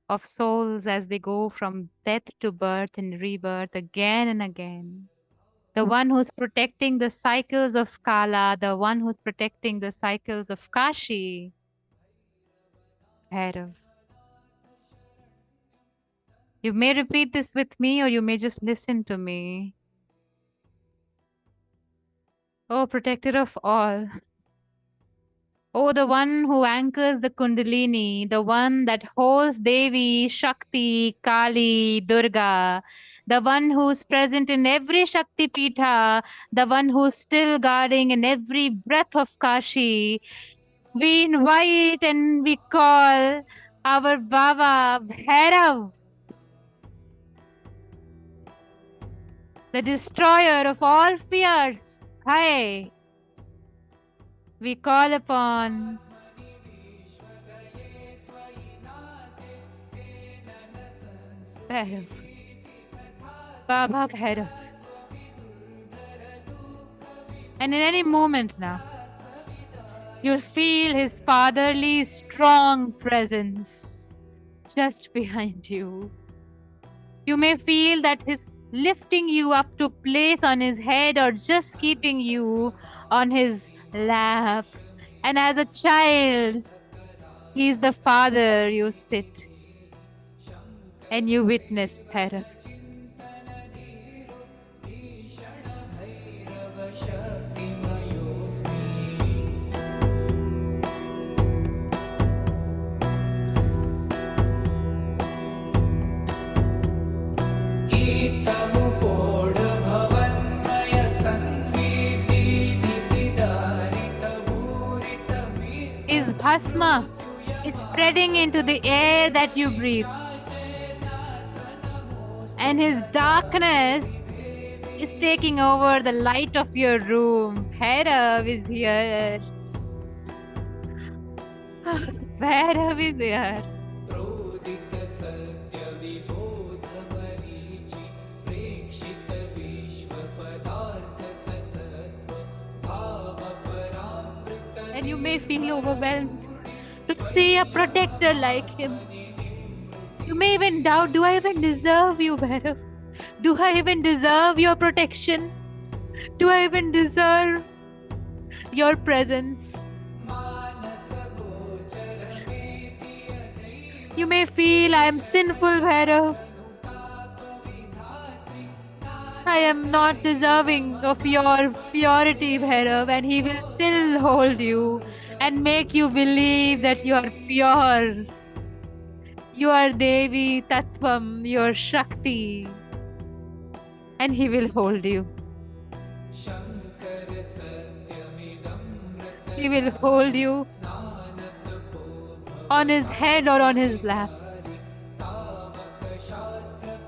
S1: of souls as they go from death to birth and rebirth again and again. The one who's protecting the cycles of Kala, the one who's protecting the cycles of Kashi, Bhairav. You may repeat this with me or you may just listen to me. Oh, protector of all. Oh, the one who anchors the Kundalini, the one that holds Devi, Shakti, Kali, Durga, the one who's present in every Shakti Pitha, the one who's still guarding in every breath of Kashi. We invite and we call our Baba Bhairav, the destroyer of all fears. Hi. We call upon Bhairav, Baba Bhairav. And in any moment now, you'll feel his fatherly, strong presence just behind you. You may feel that he's lifting you up to place on his head or just keeping you on his lap. And as a child, he's the father you sit and you witness Bhairav. His bhasma is spreading into the air that you breathe. And his darkness is taking over the light of your room. Bhairav is here. Bhairav is here. And you may feel overwhelmed to see a protector like him. You may even doubt, do I even deserve you, Bhairav? Do I even deserve your protection? Do I even deserve your presence? You may feel I am sinful, Bhairav.
S2: I am not deserving of your purity, Bhairav, and he will still hold you and make you believe that you are pure. You are Devi Tattvam, you are Shakti, and he will hold you. He will hold you on his head or on his lap.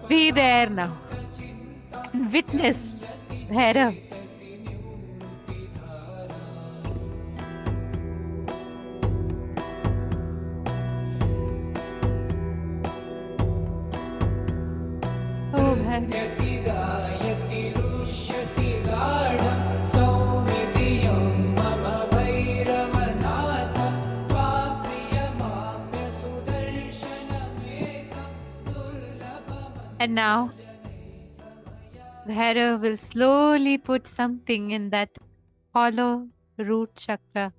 S2: Be there now and witness, Bhairav. Oh, Bhairav. And now, Bhairav will slowly put something in that hollow root chakra,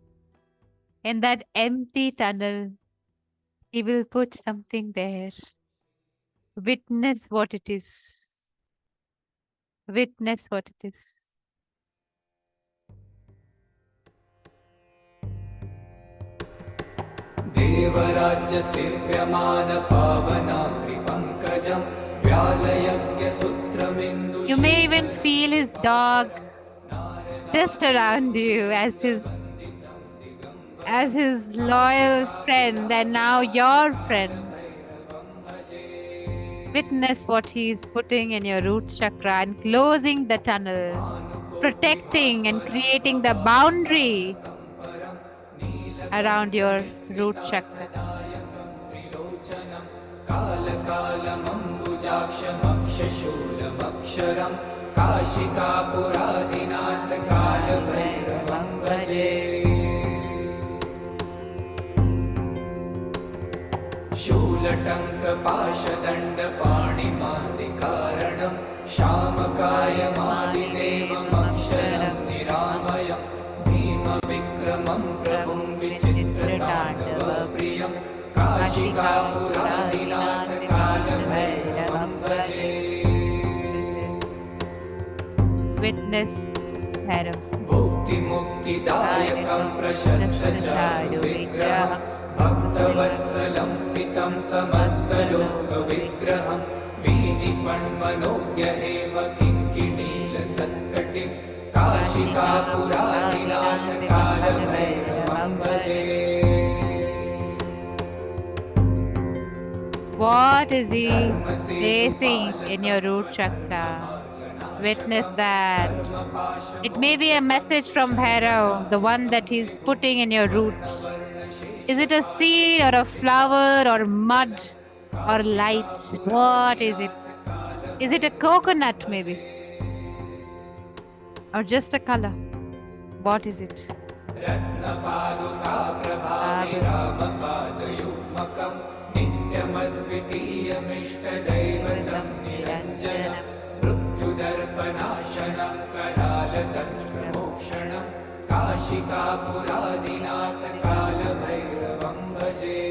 S2: in that empty tunnel. He will put something there. Witness what it is. Witness what it is.
S3: देवराज्य सेव्यमान पावनाग्रि पंकजं व्यालयज्ञ सूत्रमिन्दु.
S2: You may even feel his dog just around you as his loyal friend and now your friend. Witness what he is putting in your root chakra and closing the tunnel, protecting and creating the boundary around your root chakra.
S3: कालकालमम्बुजाक्षमक्षशूलमक्षरं काशिकापुरादिनाथ कालभैरवं भजे. शूलटङ्कपाशदण्डपाणिमादिकारणं श्यामकायमादिदेवमक्षरं निरामयं भीमविक्रमं प्रभुं विचित्रताण्डवप्रियं काशिकापुरादिनाथ कालभैरवं भजे.
S2: Witness Bhairav.
S3: भुक्तिमुक्तिदायकं प्रशस्तचारुविग्रहं भक्तवत्सलं स्थितं समस्तलोकविग्रहं वीनिपण्मनोज्ञहेम किङ्किणीलसत्कटिं काशिकापुरादिनाथ कालभैरवं भजे.
S2: What is he placing in your root chakra? Witness that. It may be a message from Bhairav, the one that he's putting in your root. Is it a seed or a flower or mud or light? What is it? Is it a coconut maybe? Or just a color? What is it?
S3: नित्यमद्वितीयमिष्टदैवतं निरञ्जनं मृत्युदर्पनाशनं करालदंष्ट्रमोक्षणं काशिकापुरादिनाथ कालभैरवं भजे.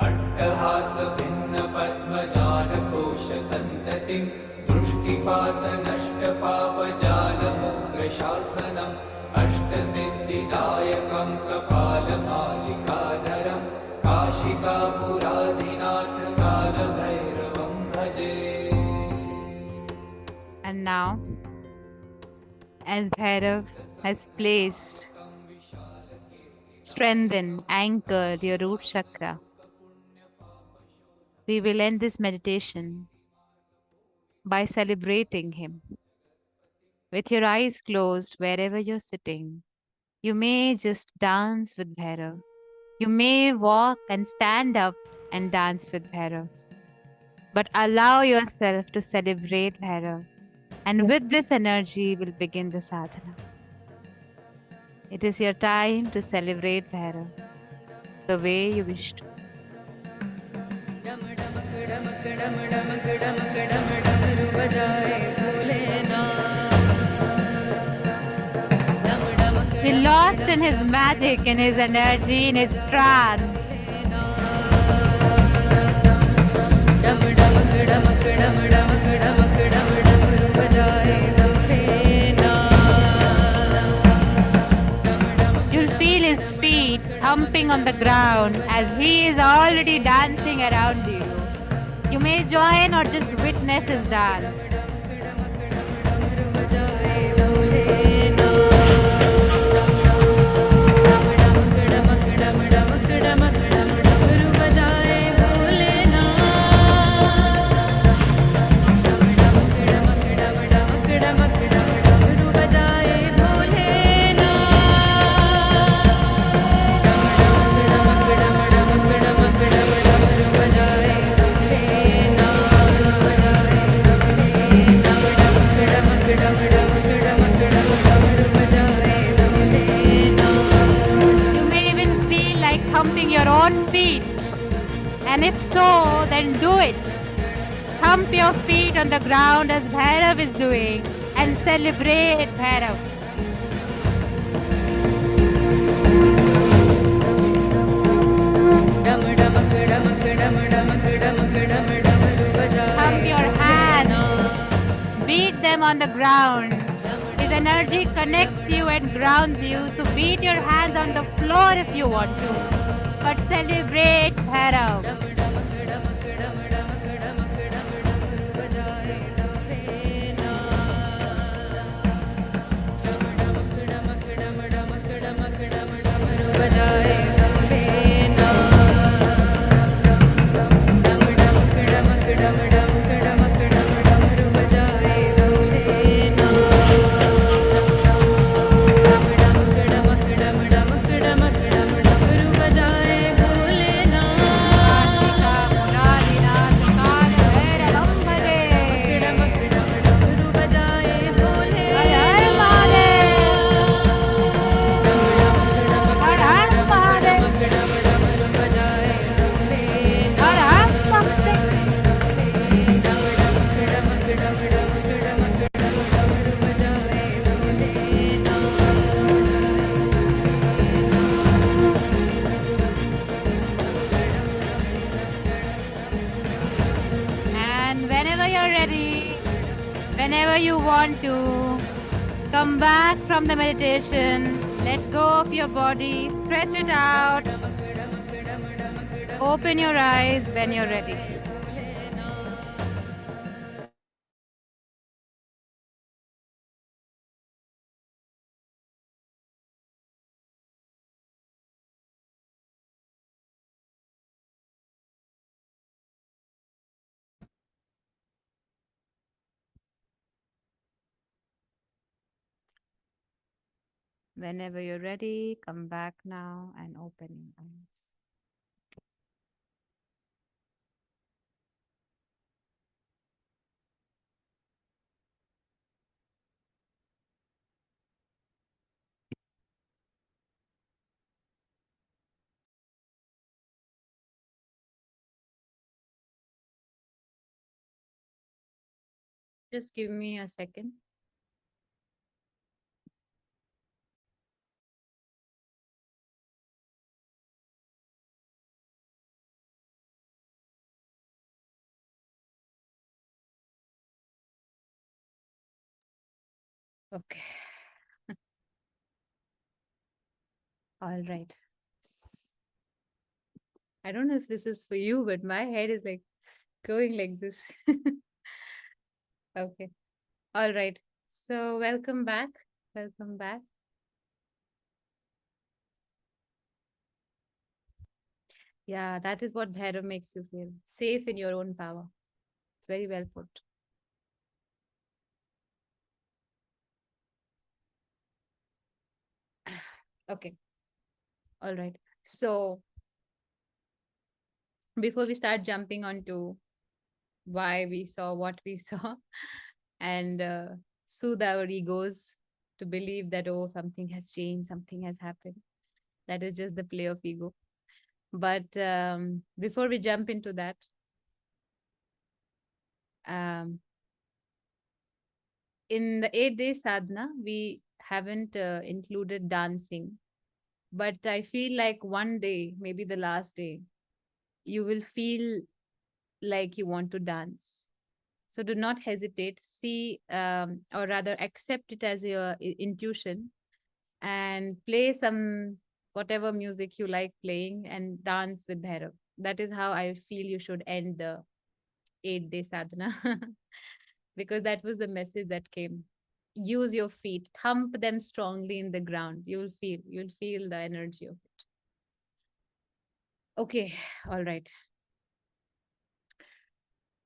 S3: अट्टहासभिन्नपद्मजालकोशसन्ततिं दृष्टिपातनष्टपापजालमुग्रशासनम् अष्टसिद्धिदायकं कपालमालिकाधरं काशिकापुरादिनाथ कालभैरवं भजे.
S2: And now, as Bhairav has placed, strengthened, anchored your root chakra, we will end this meditation by celebrating him. With your eyes closed, wherever you're sitting, you may just dance with Bhairav. You may walk and stand up and dance with Bhairav. But allow yourself to celebrate Bhairav. And with this energy, we'll begin the sadhana. It is your time to celebrate Bhairav the way you wish to. He lost in his magic, in his energy, in his trance. thumping on the ground as he is already dancing around you. You may join or just witness his dance. Your own feet, and if so, then do it. Thump your feet on the ground as Bhairav is doing and celebrate Bhairav. Thump your hands, beat them on the ground. His energy connects you and grounds you, so beat your hands on the floor if you want to. But celebrate Bhairav. Whenever you want to, come back from the meditation, let go of your body, stretch it out, open your eyes when you're ready. Whenever you're ready, come back now and open your eyes.
S1: Just give me a second. Okay. All right. I don't know if this is for you, but my head is like going like this. Okay. All right. So welcome back. Welcome back. Yeah, that is what Bhairav makes you feel safe in your own power. It's very well put. Okay. All right. So before we start jumping onto why we saw what we saw and soothe our egos to believe that, oh, something has changed, something has happened. That is just the play of ego. But before we jump into that, in the 8 day sadhana, we haven't included dancing. But I feel like one day, maybe the last day, you will feel like you want to dance. So do not hesitate. See, or rather accept it as your intuition and play some whatever music you like playing, and dance with Bhairav. That is how I feel you should end the 8-day sadhana. Because that was the message that came. Use your feet, thump them strongly in the ground. You'll feel the energy of it. Okay, all right.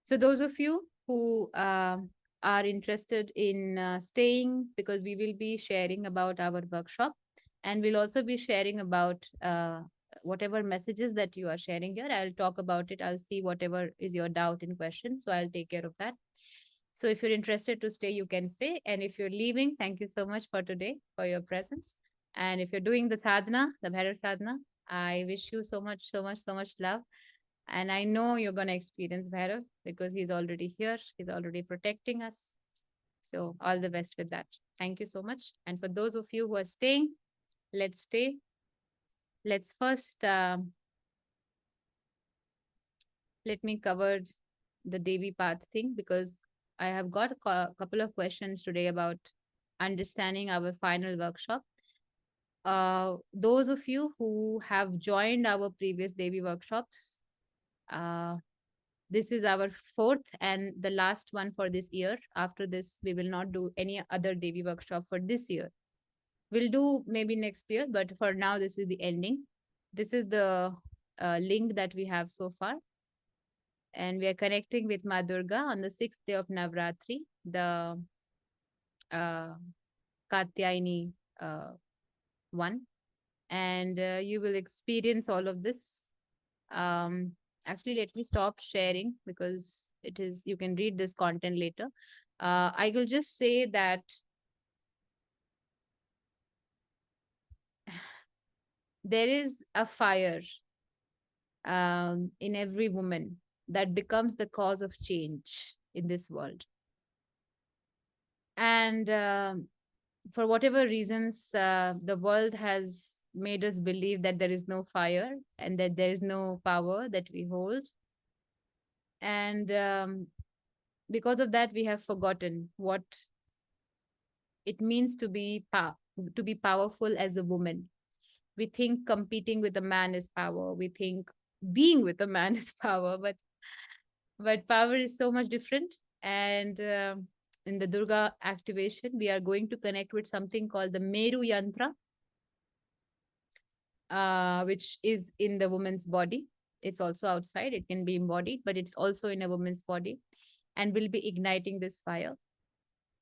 S1: So those of you who are interested in staying, because we will be sharing about our workshop, and we'll also be sharing about whatever messages that you are sharing here. I'll talk about it. I'll see whatever is your doubt in question. So I'll take care of that. So if you're interested to stay, you can stay. And if you're leaving, thank you so much for today, for your presence. And if you're doing the sadhana, the Bhairav sadhana, I wish you so much, so much, so much love. And I know you're going to experience Bhairav because he's already here. He's already protecting us. So all the best with that. Thank you so much. And for those of you who are staying, let's stay. Let's first, let me cover the Devi path thing, because I have got a couple of questions today about understanding our final workshop. Those of you who have joined our previous Devi workshops, uh, this is our fourth and the last one for this year. After this, we will not do any other Devi workshop for this year. We'll do maybe next year, but for now, this is the ending. This is the link that we have so far. And we are connecting with Ma Durga on the 6th day of Navratri, the uh, Katyayani one. And you will experience all of this. Actually, let me stop sharing because it is, you can read this content later. I will just say that there is a fire in every woman that becomes the cause of change in this world. And for whatever reasons, the world has made us believe that there is no fire and that there is no power that we hold. And because of that, we have forgotten what it means to be powerful as a woman. We think competing with a man is power. We think being with a man is power, but power is so much different. And in the Durga activation, we are going to connect with something called the Meru Yantra, which is in the woman's body. It's also outside, it can be embodied, but it's also in a woman's body, and will be igniting this fire.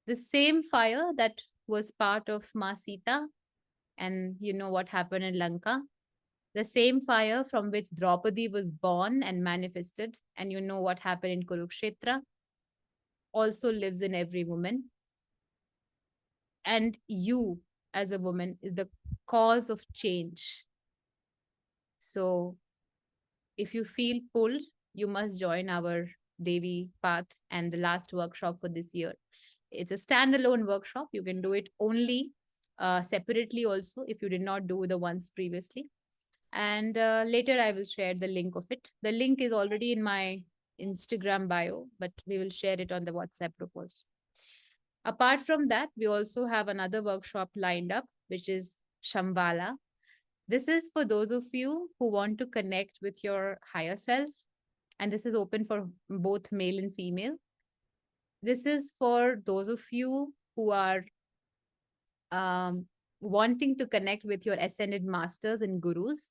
S1: The same fire that was part of Ma Sita, and you know what happened in Lanka. The same fire from which Draupadi was born and manifested, and you know what happened in Kurukshetra, also lives in every woman. And you, as a woman, is the cause of change. So if you feel pulled, you must join our Devi path and the last workshop for this year. It's a standalone workshop. You can do it only separately also if you did not do the ones previously. And later I will share the link of it. The link is already in my Instagram bio, but we will share it on the WhatsApp group also. Apart from that, we also have another workshop lined up, which is Shambhala. This is for those of you who want to connect with your higher self, and this is open for both male and female. This is for those of you who are wanting to connect with your ascended masters and gurus.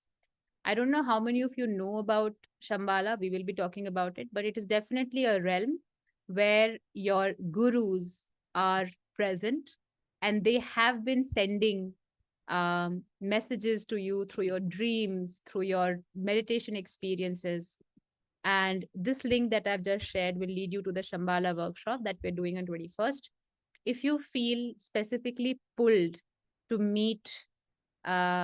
S1: I don't know how many of you know about Shambhala. We will be talking about it, but it is definitely a realm where your gurus are present, and they have been sending messages to you through your dreams, through your meditation experiences. And this link that I've just shared will lead you to the Shambhala workshop that we're doing on 21st. If you feel specifically pulled to meet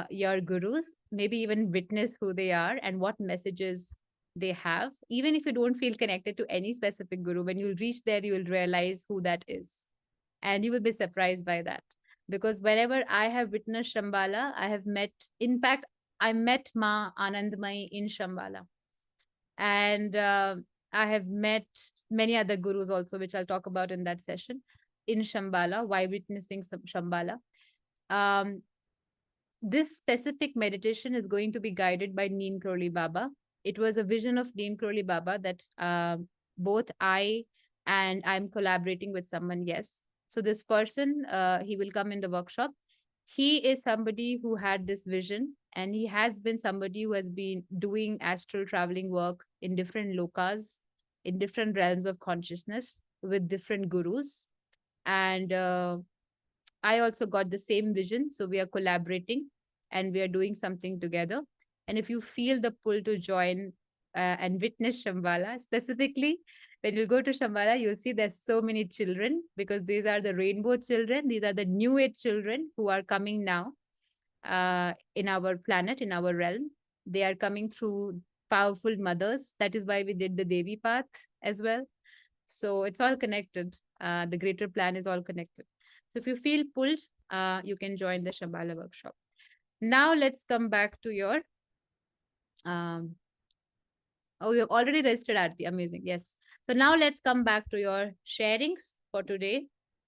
S1: your gurus, maybe even witness who they are and what messages they have, even if you don't feel connected to any specific guru, when you reach there, you will realize who that is. And you will be surprised by that. Because whenever I have witnessed Shambhala, I have met, in fact, I met Ma Anandmai in Shambhala. And I have met many other gurus also, which I'll talk about in that session in Shambhala, while witnessing some Shambhala. This specific meditation is going to be guided by Neem Crowley Baba. It was a vision of Neem Crowley Baba that both I and I'm collaborating with someone. Yes. So this person, he will come in the workshop. He is somebody who had this vision, and he has been somebody who has been doing astral traveling work in different lokas, in different realms of consciousness with different gurus. And I also got the same vision. So we are collaborating and we are doing something together. And if you feel the pull to join and witness Shambhala, specifically, when you go to Shambhala, you'll see there's so many children because these are the rainbow children. These are the new age children who are coming now in our planet, in our realm. They are coming through powerful mothers. That is why we did the Devi path as well. So it's all connected. The greater plan is all connected. So if you feel pulled, you can join the Shambhala workshop. Now let's come back to your. Um, oh, you have already registered, Aarti. Amazing. Yes. So now let's come back to your sharings for today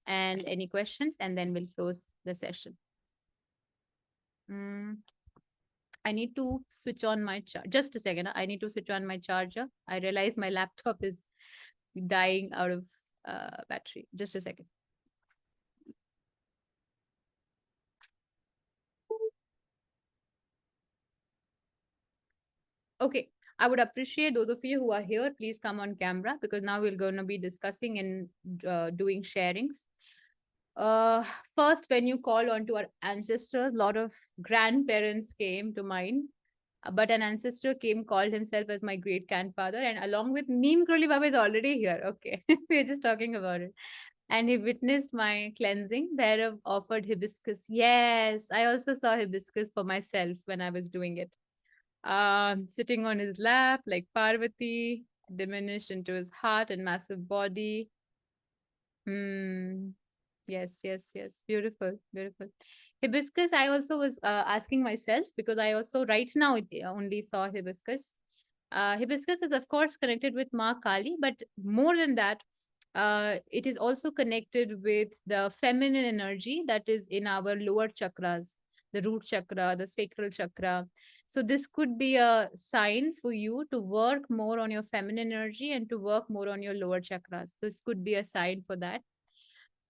S1: and any questions, and then we'll close the session. Mm, I need to switch on my charger. Just a second. I need to switch on my charger. I realize my laptop is dying out of battery. Just a second. Okay, I would appreciate those of you who are here, please come on camera because now we're going to be discussing and doing sharings. Uh, First, when you call on to our ancestors, a lot of grandparents came to mind. But an ancestor came, called himself as my great grandfather, and along with Neem Kroli Baba is already here. Okay, we're just talking about it. And he witnessed my cleansing. Bhairav offered hibiscus. Yes, I also saw hibiscus for myself when I was doing it. Sitting on his lap like Parvati, diminished into his heart and massive body. Hmm. Yes, yes, yes. Beautiful, beautiful. Hibiscus, I also was asking myself because I also right now only saw hibiscus. Hibiscus is of course connected with Ma Kali, but more than that, it is also connected with the feminine energy that is in our lower chakras, the root chakra, the sacral chakra. So this could be a sign for you to work more on your feminine energy and to work more on your lower chakras. This could be a sign for that.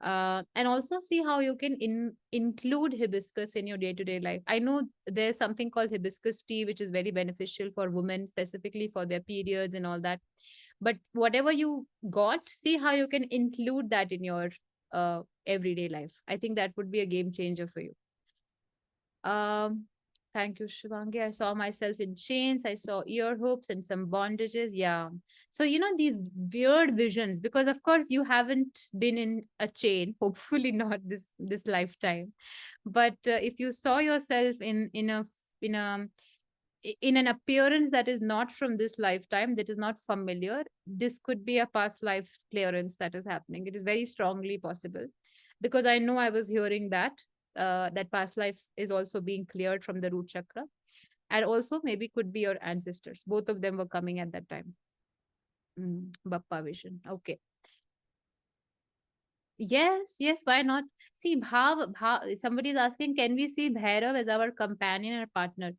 S1: And also see how you can include hibiscus in your day-to-day life. I know there's something called hibiscus tea, which is very beneficial for women, specifically for their periods and all that. But whatever you got, see how you can include that in your everyday life. I think that would be a game changer for you. Um, Thank you, Shivangi. I saw myself in chains. I saw ear hooks and some bondages. Yeah. So, these weird visions, because of course you haven't been in a chain, hopefully not this lifetime. But if you saw yourself in an appearance that is not from this lifetime, that is not familiar, this could be a past life clearance that is happening. It is very strongly possible because I know I was hearing that that past life is also being cleared from the root chakra, and also maybe could be your ancestors. Both of them were coming at that time. Bappa vision. Okay. Yes, yes, why not? See, somebody is asking, can we see Bhairav as our companion or partner?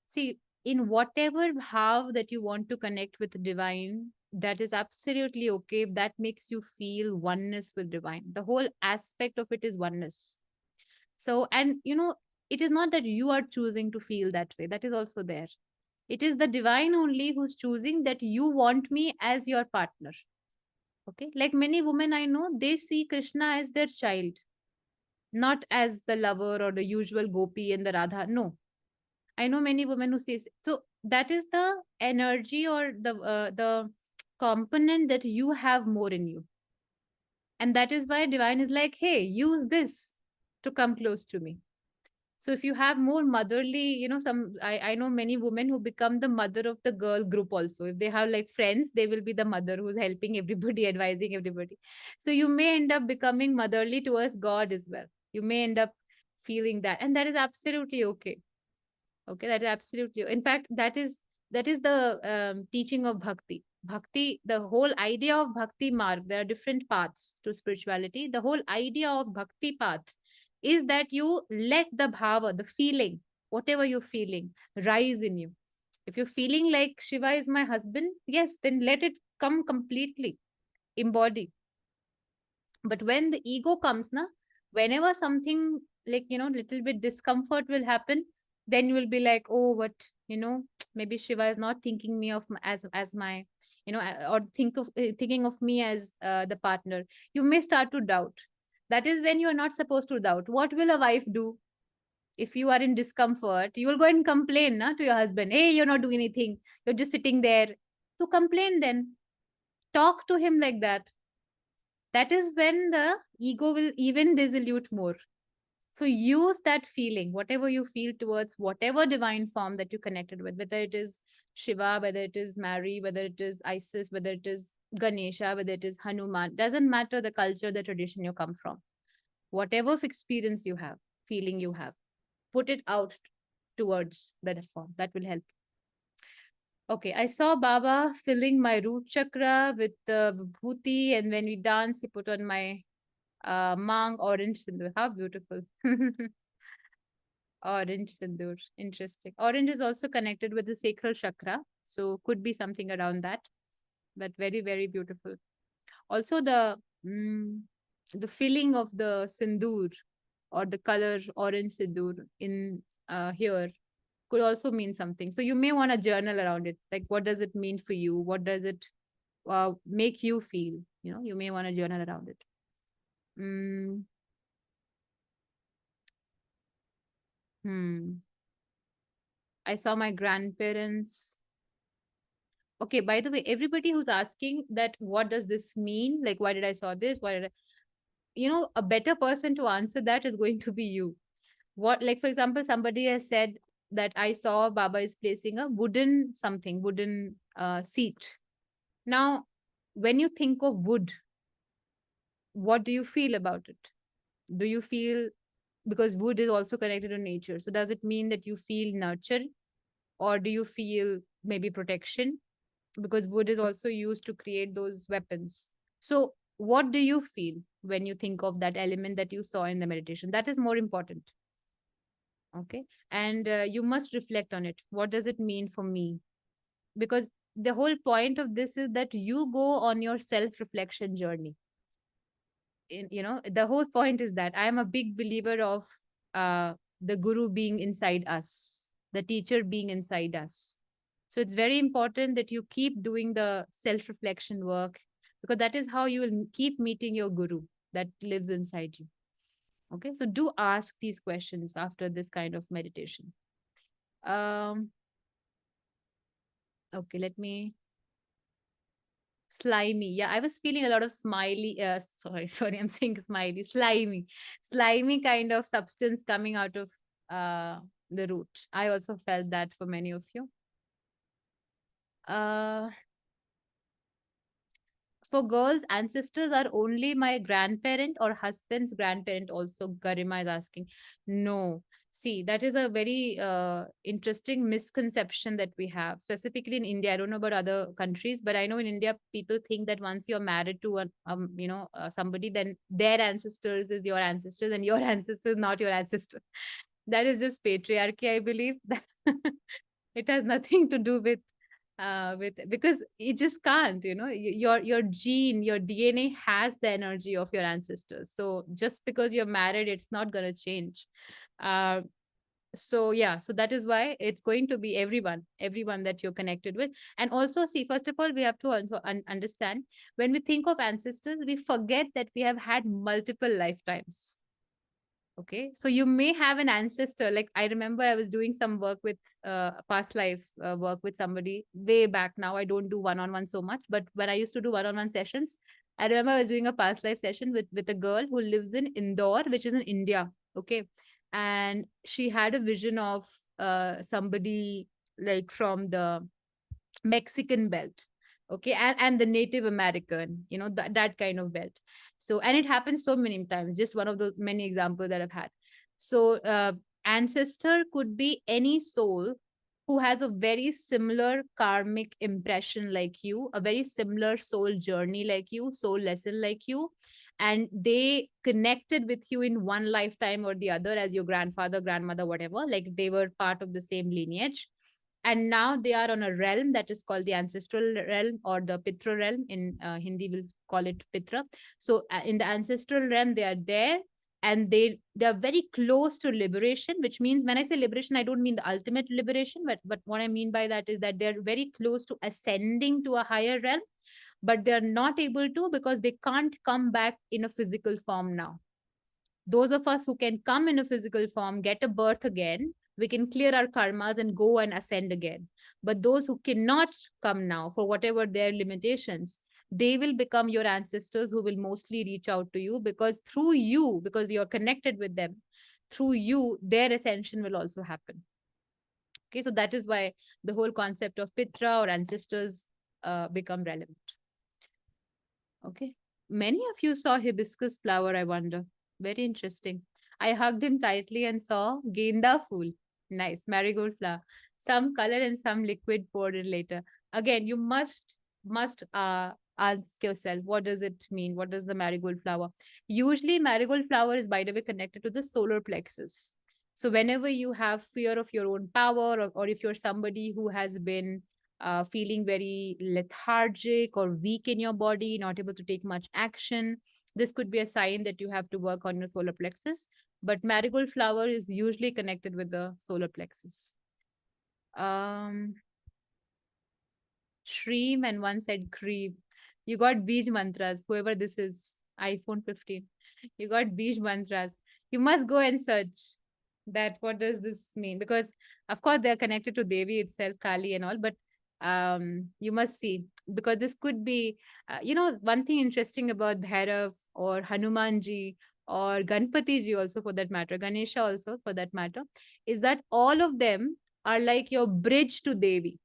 S1: See, in whatever bhav that you want to connect with divine, that is absolutely okay if that makes you feel oneness with divine. The whole aspect of it is oneness. So, and it is not that you are choosing to feel that way, that is also there. It is the divine only who's choosing that you want me as your partner. Okay, like many women I know, they see Krishna as their child, not as the lover or the usual gopi and the Radha. No, I know many women who say so. That is the energy or the component that you have more in you, and that is why divine is like, hey, use this to come close to me. So if you have more motherly, I know many women who become the mother of the girl group also. If they have like friends, they will be the mother who's helping everybody, advising everybody. So you may end up becoming motherly towards God as well. You may end up feeling that, and that is absolutely okay. Okay, that is absolutely. In fact, that is the teaching of bhakti. Bhakti, the whole idea of bhakti marg. There are different paths to spirituality. The whole idea of bhakti path is that you let the bhava, the feeling, whatever you're feeling, rise in you. If you're feeling like Shiva is my husband, yes, then let it come completely, embody. But when the ego comes, na, whenever something like, little bit discomfort will happen, then you will be like, oh, what, maybe Shiva is not thinking me of as my, or thinking of me as the partner. You may start to doubt. That is when you are not supposed to doubt. What will a wife do? If you are in discomfort, you will go and complain, na, to your husband. Hey, you're not doing anything. You're just sitting there. So complain then. Talk to him like that. That is when the ego will even dissolute more. So use that feeling, whatever you feel towards whatever divine form that you connected with, whether it is Shiva, whether it is Mary, whether it is Isis, whether it is Ganesha, whether it is Hanuman. Doesn't matter the culture, the tradition you come from. Whatever experience you have, feeling you have, put it out towards that form. That will help. Okay, I saw Baba filling my root chakra with the vibhuti, and when we dance, he put on my mang orange sindoor. How beautiful. Orange sindoor. Interesting. Orange is also connected with the sacral chakra, so could be something around that, but very, very beautiful. Also, the filling of the sindoor or the color orange sindoor in here could also mean something. So you may want to journal around it. Like, what does it mean for you? What does it make you feel? You may want to journal around it. Mm, hmm. I saw my grandparents. Okay, by the way, everybody who's asking that, what does this mean? Like, why did I saw this? Why did I? A better person to answer that is going to be you. What, like, for example, somebody has said that I saw Baba is placing a wooden seat. Now, when you think of wood, what do you feel about it? Do you feel, because wood is also connected to nature, so does it mean that you feel nurture, or do you feel maybe protection? Because wood is also used to create those weapons. So, what do you feel when you think of that element that you saw in the meditation? That is more important. Okay. And you must reflect on it. What does it mean for me? Because the whole point of this is that you go on your self reflection journey. The whole point is that I am a big believer of the guru being inside us, the teacher being inside us. So it's very important that you keep doing the self reflection work, because that is how you will keep meeting your guru that lives inside you. Okay, so do ask these questions after this kind of meditation. um okay, let me. Slimy. Yeah, I was feeling a lot of smiley. Sorry, I'm saying smiley. Slimy kind of substance coming out of the root. I also felt that for many of you. Uh, for girls, ancestors are only my grandparent or husband's grandparent also, Garima is asking. No. See, that is a very interesting misconception that we have, specifically in India. I don't know about other countries, but I know in India, people think that once you're married to somebody, then their ancestors is your ancestors and your ancestor is not your ancestor. That is just patriarchy, I believe. It has nothing to do with, because it just can't, your gene, your DNA has the energy of your ancestors. So just because you're married, it's not going to change. uh so yeah, so that is why it's going to be everyone that you're connected with. And also, see, first of all, we have to also understand, when we think of ancestors, we forget that we have had multiple lifetimes. Okay, so you may have an ancestor. Like, I remember I was doing some work with past life work with somebody way back. Now I don't do one-on-one so much, but when I used to do one-on-one sessions, I remember I was doing a past life session with a girl who lives in Indore, which is in India. Okay, and she had a vision of somebody like from the Mexican belt. Okay, and the Native American, that kind of belt. So, and it happens so many times, just one of the many examples that I've had. So, ancestor could be any soul who has a very similar karmic impression like you, a very similar soul journey like you, soul lesson like you, and they connected with you in one lifetime or the other as your grandfather, grandmother, whatever, like they were part of the same lineage. And now they are on a realm that is called the ancestral realm, or the Pitra realm. In Hindi, we'll call it Pitra. So in the ancestral realm, they are there, and they are very close to liberation, which means, when I say liberation, I don't mean the ultimate liberation, but what I mean by that is that they're very close to ascending to a higher realm, but they're not able to because they can't come back in a physical form now. Those of us who can come in a physical form, get a birth again, we can clear our karmas and go and ascend again. But those who cannot come now, for whatever their limitations, they will become your ancestors who will mostly reach out to you, because through you, because you're connected with them, through you, their ascension will also happen. Okay, so that is why the whole concept of Pitra or ancestors become relevant. Okay. Many of you saw hibiscus flower, I wonder. Very interesting. I hugged him tightly and saw Genda fool. Nice. Marigold flower. Some color and some liquid poured in later. Again, you must ask yourself, what does it mean? What does the marigold flower? Usually marigold flower is, by the way, connected to the solar plexus. So whenever you have fear of your own power, or if you're somebody who has been feeling very lethargic or weak in your body, not able to take much action, this could be a sign that you have to work on your solar plexus. But marigold flower is usually connected with the solar plexus. Shreem, and one said cream. You got Bij mantras, whoever this is, iPhone 15. You got Bij mantras. You must go and search that. What does this mean? Because of course they're connected to Devi itself, Kali and all, but you must see, because this could be one thing interesting about Bhairav or Hanumanji or Ganpati ji also, for that matter, Ganesha also for that matter, is that all of them are like your bridge to Devi.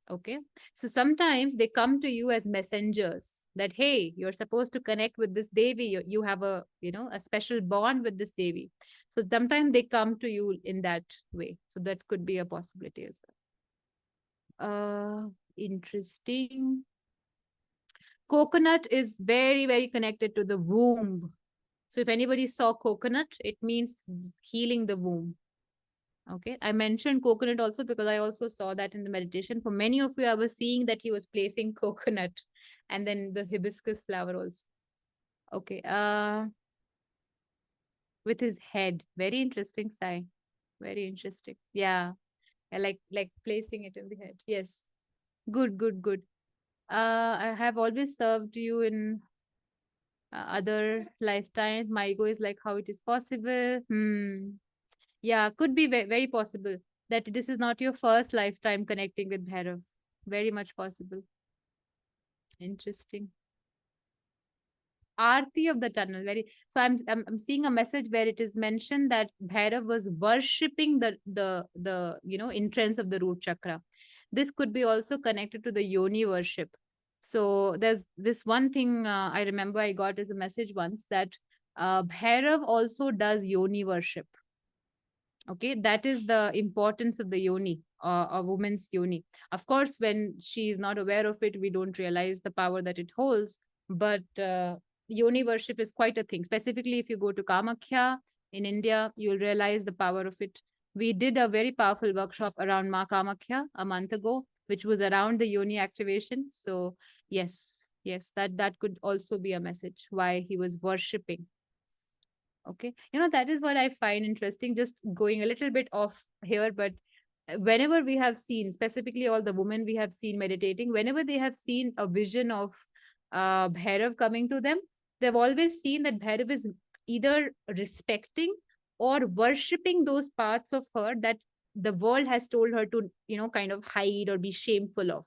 S1: Okay, so sometimes they come to you as messengers, that hey, you're supposed to connect with this Devi, you have a a special bond with this Devi. So sometimes they come to you in that way, so that could be a possibility as well. Interesting. Coconut is very, very connected to the womb. So if anybody saw coconut, it means healing the womb. Okay, I mentioned coconut also because I also saw that in the meditation. For many of you, I was seeing that he was placing coconut and then the hibiscus flower also. Okay, with his head. Very interesting sign. Very interesting. Yeah, I like placing it in the head. Yes, good, good, good. I have always served you in other lifetime. My ego is like how it is possible. Yeah, could be very possible that this is not your first lifetime connecting with Bhairav. Very much possible. Interesting. Aarti of the tunnel. Very. So I'm seeing a message where it is mentioned that Bhairav was worshipping the entrance of the root chakra. This could be also connected to the yoni worship. So there's this one thing I remember I got as a message once, that Bhairav also does yoni worship. Okay, that is the importance of the yoni, a woman's yoni. Of course, when she is not aware of it, we don't realize the power that it holds. But yoni worship is quite a thing. Specifically, if you go to Kamakhya in India, you'll realize the power of it. We did a very powerful workshop around Ma Kamakhya a month ago, which was around the yoni activation. So yes, yes, that could also be a message why he was worshipping. Okay, that is what I find interesting, just going a little bit off here, but whenever we have seen, specifically all the women we have seen meditating, whenever they have seen a vision of Bhairav coming to them, they've always seen that Bhairav is either respecting or worshipping those parts of her that the world has told her to kind of hide or be shameful of.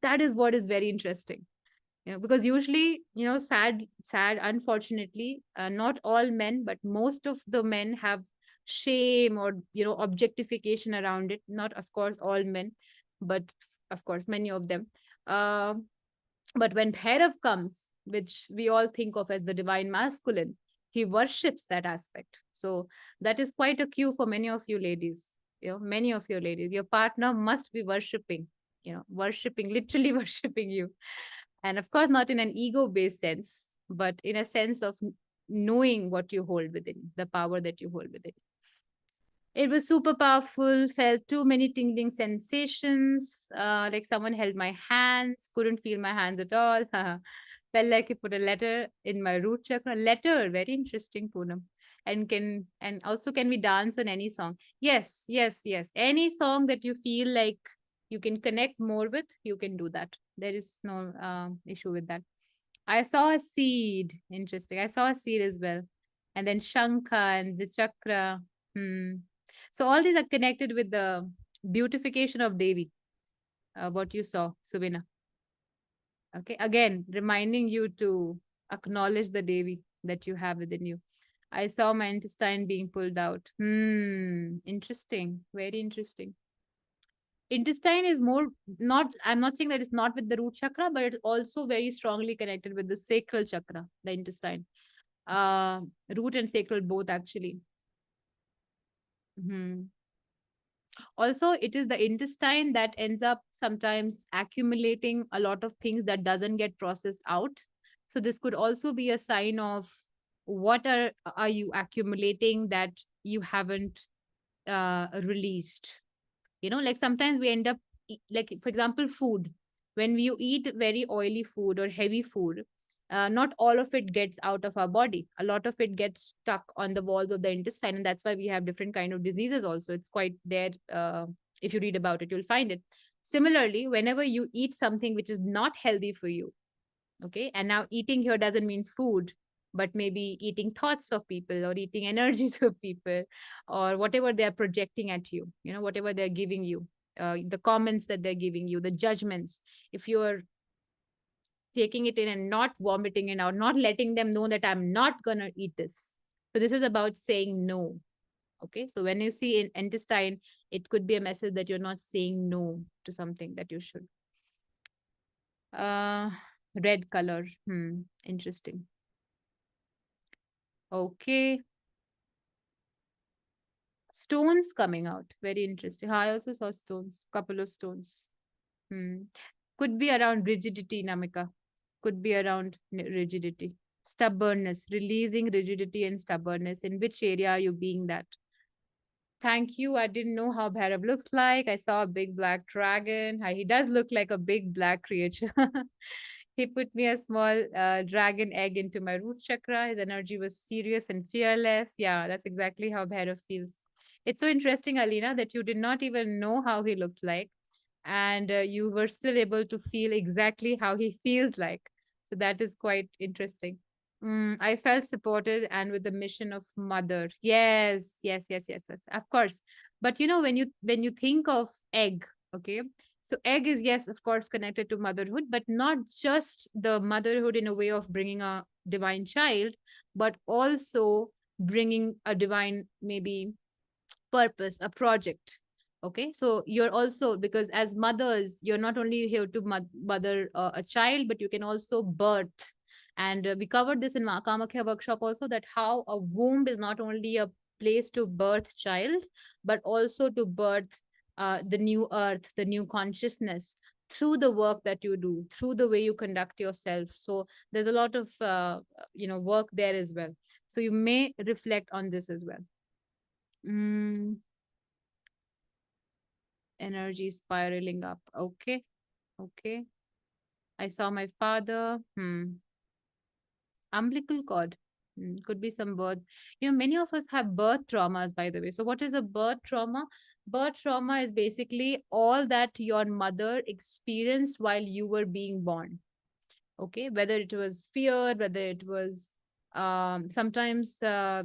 S1: That is what is very interesting. Because usually, sad, unfortunately, not all men, but most of the men have shame or, objectification around it. Not, of course, all men, but of course, many of them. But when Bhairav comes, which we all think of as the divine masculine, he worships that aspect. So that is quite a cue for many of you ladies. Many of you ladies, your partner must be worshipping, worshipping, literally worshipping you. And of course, not in an ego based sense, but in a sense of knowing what you hold within, the power that you hold within. It was super powerful, felt too many tingling sensations, like someone held my hands, couldn't feel my hands at all. Felt like he put a letter in my root chakra. Letter, very interesting, Poonam. And also, can we dance on any song? Yes, yes, yes. Any song that you feel like you can connect more with, you can do that. There is no issue with that. I saw a seed. Interesting. I saw a seed as well. And then Shankha and the chakra. Hmm. So all these are connected with the beautification of Devi, what you saw, Subina. Okay. Again, reminding you to acknowledge the Devi that you have within you. I saw my intestine being pulled out. Interesting. Very interesting. Intestine is more not, I'm not saying that it's not with the root chakra, but it's also very strongly connected with the sacral chakra, the intestine. Uh, Root and sacral both actually. Mhm. Also, it is the intestine that ends up sometimes accumulating a lot of things that doesn't get processed out. So this could also be a sign of what are you accumulating that you haven't released. Like sometimes we end up like, for example, food. When we eat very oily food or heavy food, not all of it gets out of our body. A lot of it gets stuck on the walls of the intestine, and that's why we have different kind of diseases also. It's quite there. If you read about it, you'll find it. Similarly, whenever you eat something which is not healthy for you, okay, and now eating here doesn't mean food, but maybe eating thoughts of people or eating energies of people, or whatever they are projecting at you, whatever they're giving you, the comments that they're giving you, the judgments. If you're taking it in and not vomiting it out, not letting them know that I'm not gonna eat this. So this is about saying no. Okay, so when you see in intestine, it could be a message that you're not saying no to something that you should. uh Red color. Interesting. Okay. Stones coming out. Very interesting. I also saw stones, couple of stones. Hmm. Could be around rigidity, Namika. Could be around rigidity. Stubbornness, releasing rigidity and stubbornness. In which area are you being that? Thank you. I didn't know how Bhairav looks like. I saw a big black dragon. He does look like a big black creature. He put me a small dragon egg into my root chakra. His energy was serious and fearless. Yeah, that's exactly how Bhairav feels. It's so interesting, Alina, that you did not even know how he looks like, and you were still able to feel exactly how he feels like. So that is quite interesting. I felt supported and with the mission of mother. Yes, yes, yes, yes, yes. Of course. But when you think of egg, okay, so egg is, yes, of course, connected to motherhood, but not just the motherhood in a way of bringing a divine child, but also bringing a divine, maybe, purpose, a project. Okay, so you're also, because as mothers, you're not only here to mother a child, but you can also birth. And we covered this in Kamakhya workshop also, that how a womb is not only a place to birth child, but also to birth the new earth, the new consciousness, through the work that you do, through the way you conduct yourself. So there's a lot of work there as well. So you may reflect on this as well. Mm, Energy spiraling up. Okay. Okay. I saw my father. Umbilical cord. Could be some birth. Many of us have birth traumas, by the way. So, what is a birth trauma? Birth trauma is basically all that your mother experienced while you were being born. Okay, whether it was fear, whether it was sometimes,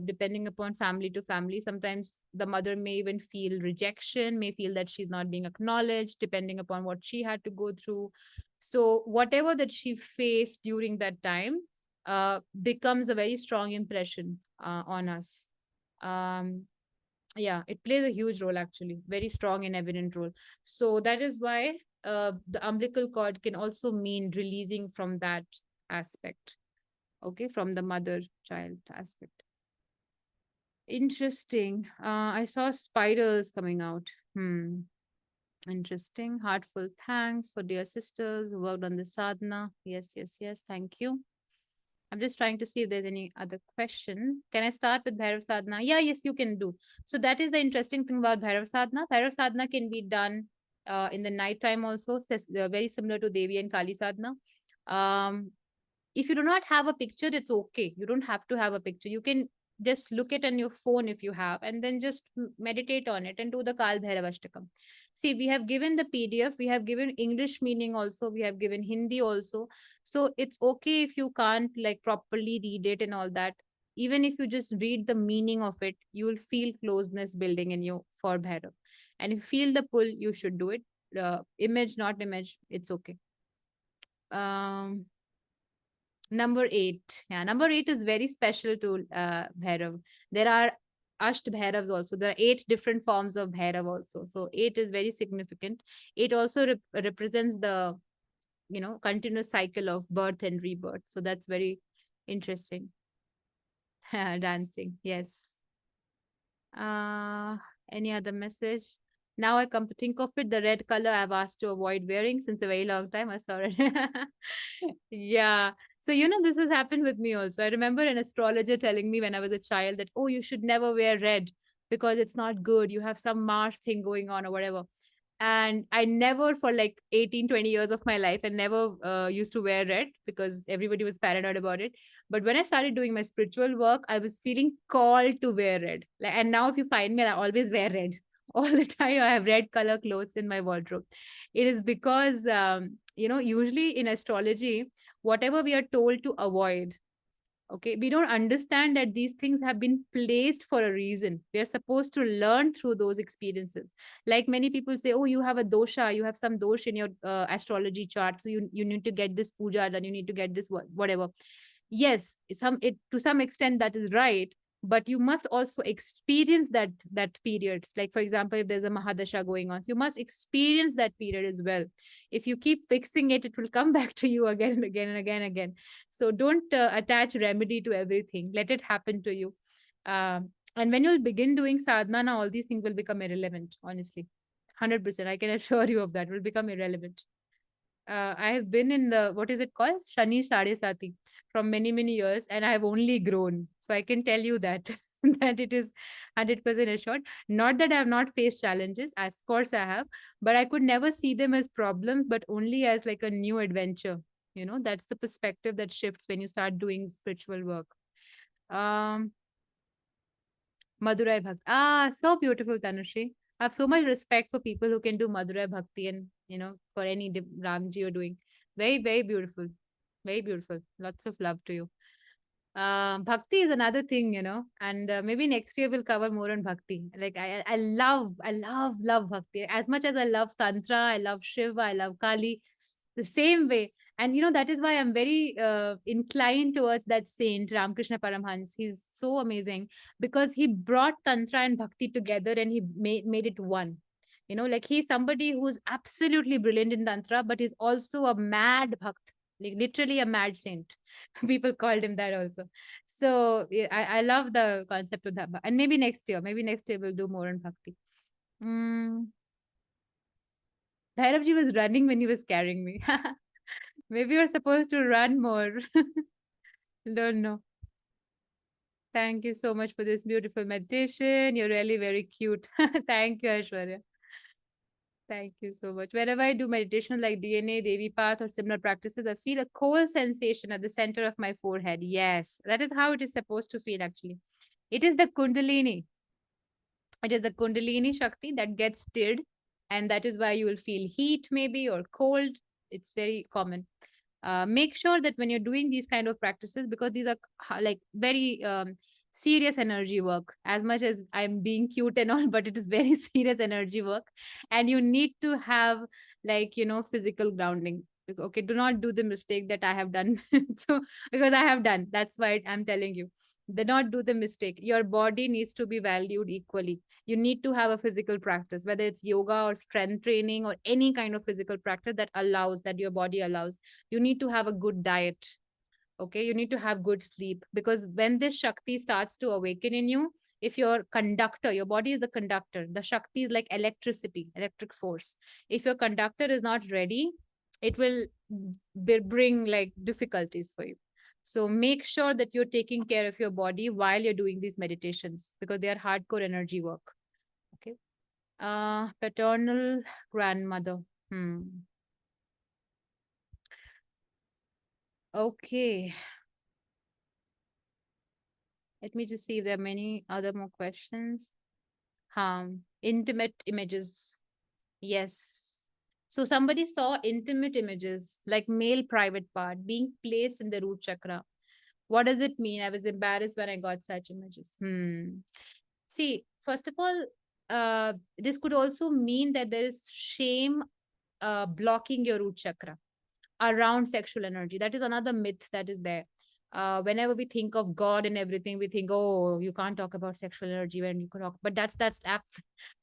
S1: depending upon family to family, sometimes the mother may even feel rejection, may feel that she's not being acknowledged, depending upon what she had to go through. So whatever that she faced during that time becomes a very strong impression on us. um, yeah, it plays a huge role, actually, very strong and evident role. So that is why the umbilical cord can also mean releasing from that aspect. Okay, from the mother child aspect. Interesting. I saw spiders coming out. Interesting. Heartful thanks for dear sisters who worked on the sadhana. Yes, yes, yes, thank you. I'm just trying to see if there's any other question. Can I start with Bhairav Sadhana? Yeah, yes, you can do. So that is the interesting thing about Bhairav Sadhana. Bhairav Sadhana can be done in the night time also, very similar to Devi and Kali Sadhana. Um, if you do not have a picture, it's okay. You don't have to have a picture. You can just look it on your phone if you have, and then just meditate on it and do the Kal Bhairavashtakam. See, we have given the PDF, we have given English meaning also, we have given Hindi also. So it's okay if you can't like properly read it and all that. Even if you just read the meaning of it, you will feel closeness building in you for Bhairav. And if you feel the pull, you should do it. Image, not image, it's okay. Um, Number 8. Yeah, number 8 is very special to Bhairav. There are Asht Bhairavs also. There are 8 different forms of Bhairav also. So 8 is very significant. It also represents the, continuous cycle of birth and rebirth. So that's very interesting. Dancing, yes. Uh, any other message? Now I come to think of it, the red color I've asked to avoid wearing since a very long time. I saw it. Yeah. So, this has happened with me also. I remember an astrologer telling me when I was a child that, oh, you should never wear red because it's not good. You have some Mars thing going on or whatever. And I never, for like 18, 20 years of my life, and never used to wear red because everybody was paranoid about it. But when I started doing my spiritual work, I was feeling called to wear red. Like, and now if you find me, I always wear red. All the time, I have red color clothes in my wardrobe. It is because, usually in astrology, whatever we are told to avoid, okay, we don't understand that these things have been placed for a reason. We are supposed to learn through those experiences. Like many people say, oh, you have a dosha, you have some dosh in your astrology chart, so you need to get this puja done, you need to get this whatever. Yes, to some extent that is right, but you must also experience that period. Like for example, if there's a mahadasha going on, so you must experience that period as well. If you keep fixing it, it will come back to you again and again and again and again. So don't attach remedy to everything. Let it happen to you. And when you'll begin doing sadhana, now all these things will become irrelevant, honestly. 100%. I can assure you of that. Will become irrelevant. I have been in the, what is it called? Shani Sade Sati from many, many years, and I have only grown. So I can tell you that that it is 100% assured. Not that I have not faced challenges. Of course I have, but I could never see them as problems, but only as like a new adventure. That's the perspective that shifts when you start doing spiritual work. Madurai Bhakti. Ah, so beautiful, Tanushri. I have so much respect for people who can do Madurai Bhakti and, for any Ramji you're doing. Very, very beautiful. Very beautiful. Lots of love to you. Bhakti is another thing, and maybe next year we'll cover more on Bhakti. Like I love Bhakti. As much as I love Tantra, I love Shiva, I love Kali, the same way. And that is why I'm very inclined towards that saint, Ramakrishna Paramhans. He's so amazing because he brought Tantra and Bhakti together and he made it one. Like he's somebody who's absolutely brilliant in Tantra, but he's also a mad Bhakt, like literally a mad saint. People called him that also. So yeah, I love the concept of that. And maybe next year we'll do more on Bhakti. Mm. Bhairavji was running when he was carrying me. Maybe you're supposed to run more. Don't know. Thank you so much for this beautiful meditation. You're really very cute. Thank you, Aishwarya. Thank you so much. Whenever I do meditation like DNA, Devi Path, or similar practices, I feel a cold sensation at the center of my forehead. Yes, that is how it is supposed to feel actually. It is the Kundalini. It is the Kundalini Shakti that gets stirred, and that is why you will feel heat maybe or cold. It's very common. Make sure that when you're doing these kind of practices, because these are like very serious energy work, as much as I'm being cute and all, but it is very serious energy work, and you need to have like physical grounding. Okay, do not do the mistake that I have done. So because I have done, that's why I'm telling you, do not do the mistake. Your body needs to be valued equally. You need to have a physical practice, whether it's yoga or strength training or any kind of physical practice that your body allows. You need to have a good diet. Okay, you need to have good sleep, because when this Shakti starts to awaken in you, if your conductor, your body is the conductor, the Shakti is like electricity, electric force. If your conductor is not ready, it will bring like difficulties for you. So make sure that you're taking care of your body while you're doing these meditations, because they are hardcore energy work. Okay. Paternal grandmother. Hmm. Okay. Let me just see if there are many other more questions. Intimate images. Yes. So somebody saw intimate images like male private part being placed in the root chakra. What does it mean? I was embarrassed when I got such images. See, first of all, this could also mean that there is shame blocking your root chakra around sexual energy. That is another myth that is there. Whenever we think of God and everything, we think, oh, you can't talk about sexual energy when you can talk. But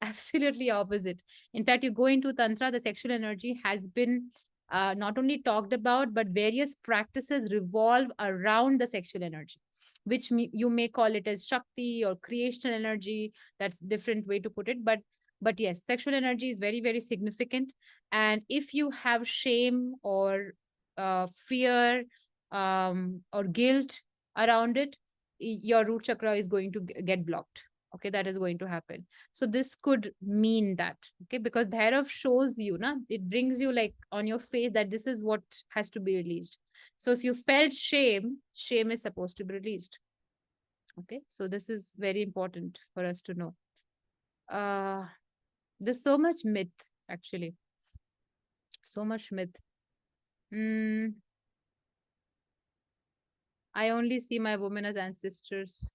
S1: absolutely opposite. In fact, you go into Tantra, the sexual energy has been not only talked about, but various practices revolve around the sexual energy, which you may call it as Shakti or creational energy. That's different way to put it. But yes, sexual energy is very, very significant. And if you have shame or fear or guilt around it, your root chakra is going to get blocked. Okay, that is going to happen. So this could mean that, okay, because Bhairav shows you, na, it brings you like on your face that this is what has to be released. So if you felt shame, shame is supposed to be released. Okay, so this is very important for us to know. Uh, there's so much myth, actually, so much myth. Mm, I only see my women as ancestors.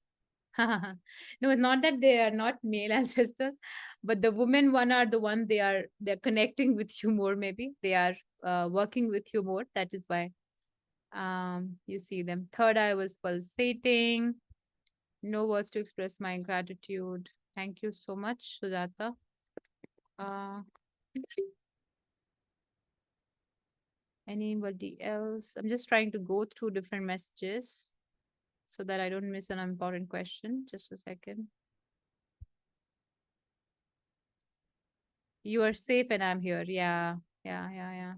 S1: No, it's not that they are not male ancestors, but the women one are the one they're connecting with you more. Maybe they are working with you more. That is why you see them. Third eye was pulsating. No words to express my gratitude. Thank you so much, Sujata. Uh, anybody else? I'm just trying to go through different messages so that I don't miss an important question. Just a second. You are safe and I'm here. Yeah, yeah.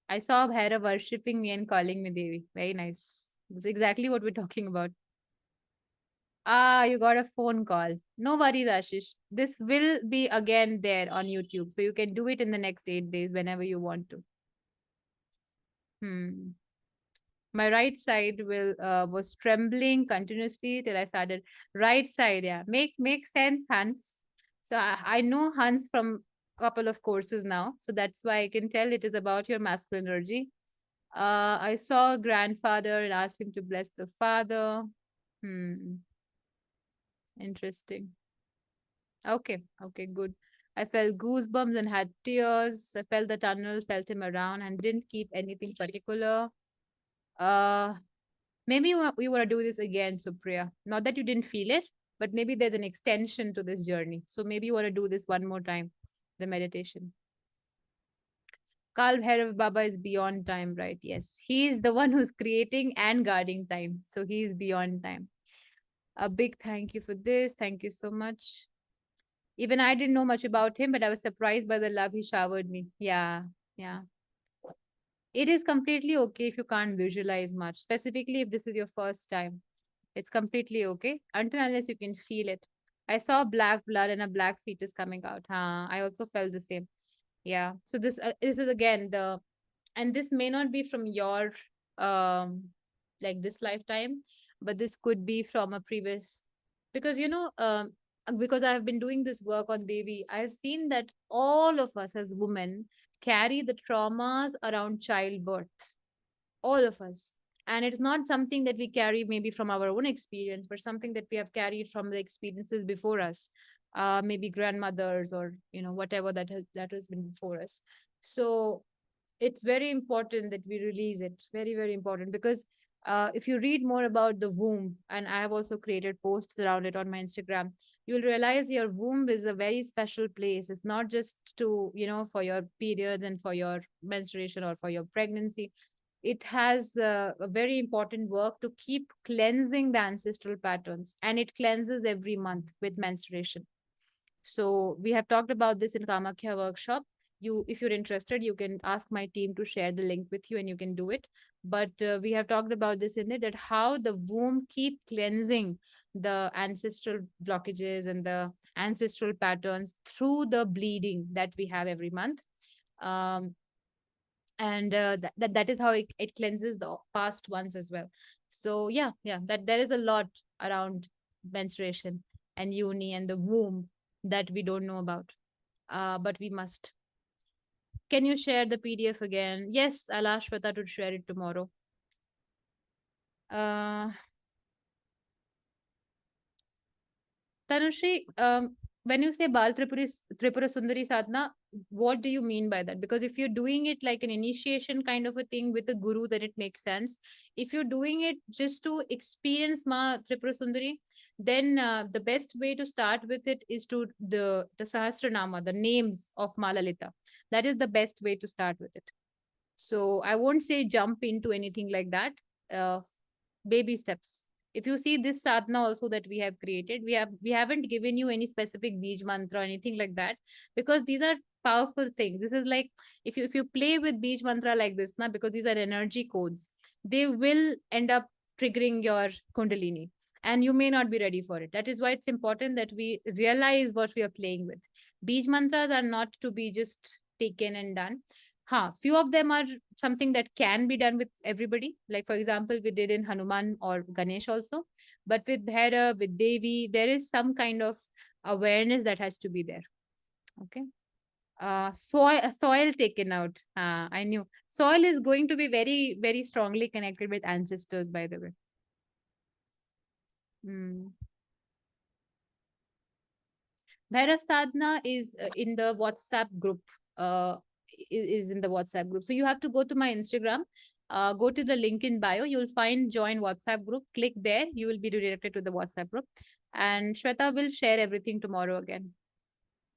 S1: I saw Bhaira worshipping me and calling me Devi. Very nice. That's exactly what we're talking about. Ah, you got a phone call. No worries, Ashish. This will be again there on YouTube. So you can do it in the next 8 days whenever you want to. Hmm. My right side will was trembling continuously till I started. Right side, yeah. Make sense, Hans. So I know Hans from couple of courses now. So that's why I can tell it is about your masculine energy. I saw a grandfather and asked him to bless the father. Hmm. Interesting. Okay, good. I felt goosebumps and had tears. I felt the tunnel, felt him around, and didn't keep anything particular. Uh, maybe we want to do this again, Supriya. Not that you didn't feel it, but maybe there's an extension to this journey. So maybe you want to do this one more time, the meditation. Kal Bhairav Baba is beyond time, right? Yes. He is the one who's creating and guarding time. So he is beyond time. A big thank you for this. Thank you so much. Even I didn't know much about him, but I was surprised by the love he showered me. Yeah, yeah. It is completely okay if you can't visualize much, specifically if this is your first time. It's completely okay until unless you can feel it. I saw black blood and a black fetus coming out. I also felt the same. Yeah. So this is again the, and this may not be from your um like this lifetime, but this could be from a previous, because because I have been doing this work on Devi, I have seen that all of us as women carry the traumas around childbirth, all of us. And it's not something that we carry maybe from our own experience, but something that we have carried from the experiences before us, maybe grandmothers or whatever that has been before us. So it's very important that we release it. Very, very important, because if you read more about the womb, and I have also created posts around it on my Instagram, you'll realize your womb is a very special place. It's not just to for your periods and for your menstruation or for your pregnancy. It has a very important work to keep cleansing the ancestral patterns, and it cleanses every month with menstruation. So we have talked about this in Kamakya workshop. you, if you're interested, you can ask my team to share the link with you and you can do it. But we have talked about this in it, that how the womb keep cleansing the ancestral blockages and the ancestral patterns through the bleeding that we have every month. um, and that is how it cleanses the past ones as well. So yeah, yeah, that there is a lot around menstruation and uni and the womb that we don't know about, but we must. Can you share the PDF again? Yes, I'll ask Shweta to share it tomorrow. uh Tanushri, when you say Bal Tripura Sundari Sadhana, what do you mean by that? Because if you're doing it like an initiation kind of a thing with a guru, then it makes sense. If you're doing it just to experience Ma Tripura Sundari, then the best way to start with it is to the Sahasranama, the names of Ma Lalita. That is the best way to start with it. So I won't say jump into anything like that. Uh, Baby steps. If you see this sadhana also that we have created, we haven't given you any specific beej mantra or anything like that, because these are powerful things. This is like, if you play with beej mantra like this, na, because these are energy codes, they will end up triggering your kundalini, and you may not be ready for it. That is why it's important that we realize what we are playing with. Beej mantras are not to be just taken and done. Few of them are something that can be done with everybody. Like for example, we did in Hanuman or Ganesh also. But with Bhairav, with Devi, there is some kind of awareness that has to be there. Okay. Soil taken out. I knew soil is going to be very, very strongly connected with ancestors, by the way. Hmm. Bhairav Sadhana is in the WhatsApp group. Uh, is in the WhatsApp group. So you have to go to my Instagram. Go to the link in bio. You'll find join WhatsApp group. Click there. You will be redirected to the WhatsApp group. And Shweta will share everything tomorrow again.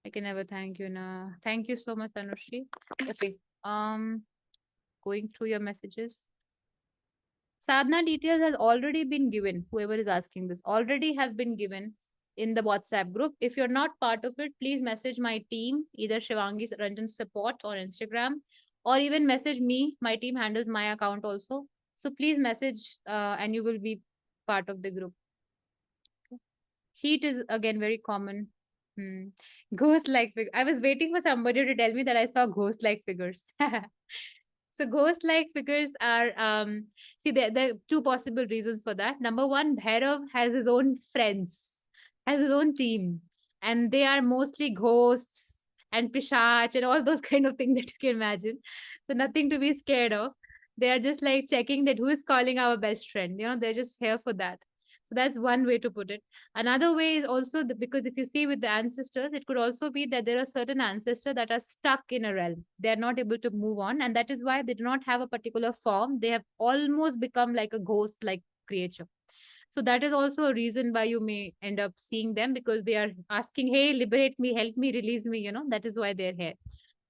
S1: I can never thank you. Na. Thank you so much, Anushri. Okay. Going through your messages. Sadhana details has already been given. Whoever is asking this already have been given in the WhatsApp group. If you're not part of it, please message my team, either Shivangi Ranjan support or Instagram, or even message me. My team handles my account also. So please message and you will be part of the group. Heat is again very common. Hmm. Ghost like I was waiting for somebody to tell me that I saw ghost like figures. So ghost like figures are see, there are two possible reasons for that. Number one, Bhairav has his own friends, has his own team, and they are mostly ghosts and pishach and all those kind of things that you can imagine. So nothing to be scared of. They are just like checking that who is calling our best friend. They're just here for that. So that's one way to put it. Another way is also because if you see with the ancestors, it could also be that there are certain ancestors that are stuck in a realm. They are not able to move on. And that is why they do not have a particular form. They have almost become like a ghost like creature. So that is also a reason why you may end up seeing them, because they are asking, hey, liberate me, help me, release me. That is why they're here.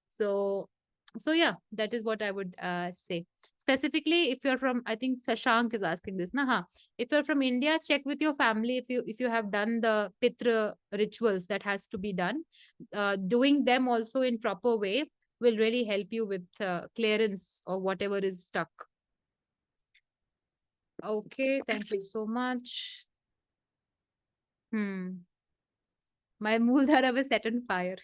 S1: So, so yeah, that is what I would say. Specifically, if you're from, I think Sashank is asking this. Nah, if you're from India, check with your family if you have done the Pitra rituals that has to be done. Doing them also in proper way will really help you with clearance or whatever is stuck. Okay, thank you so much. My Muladhara was set on fire.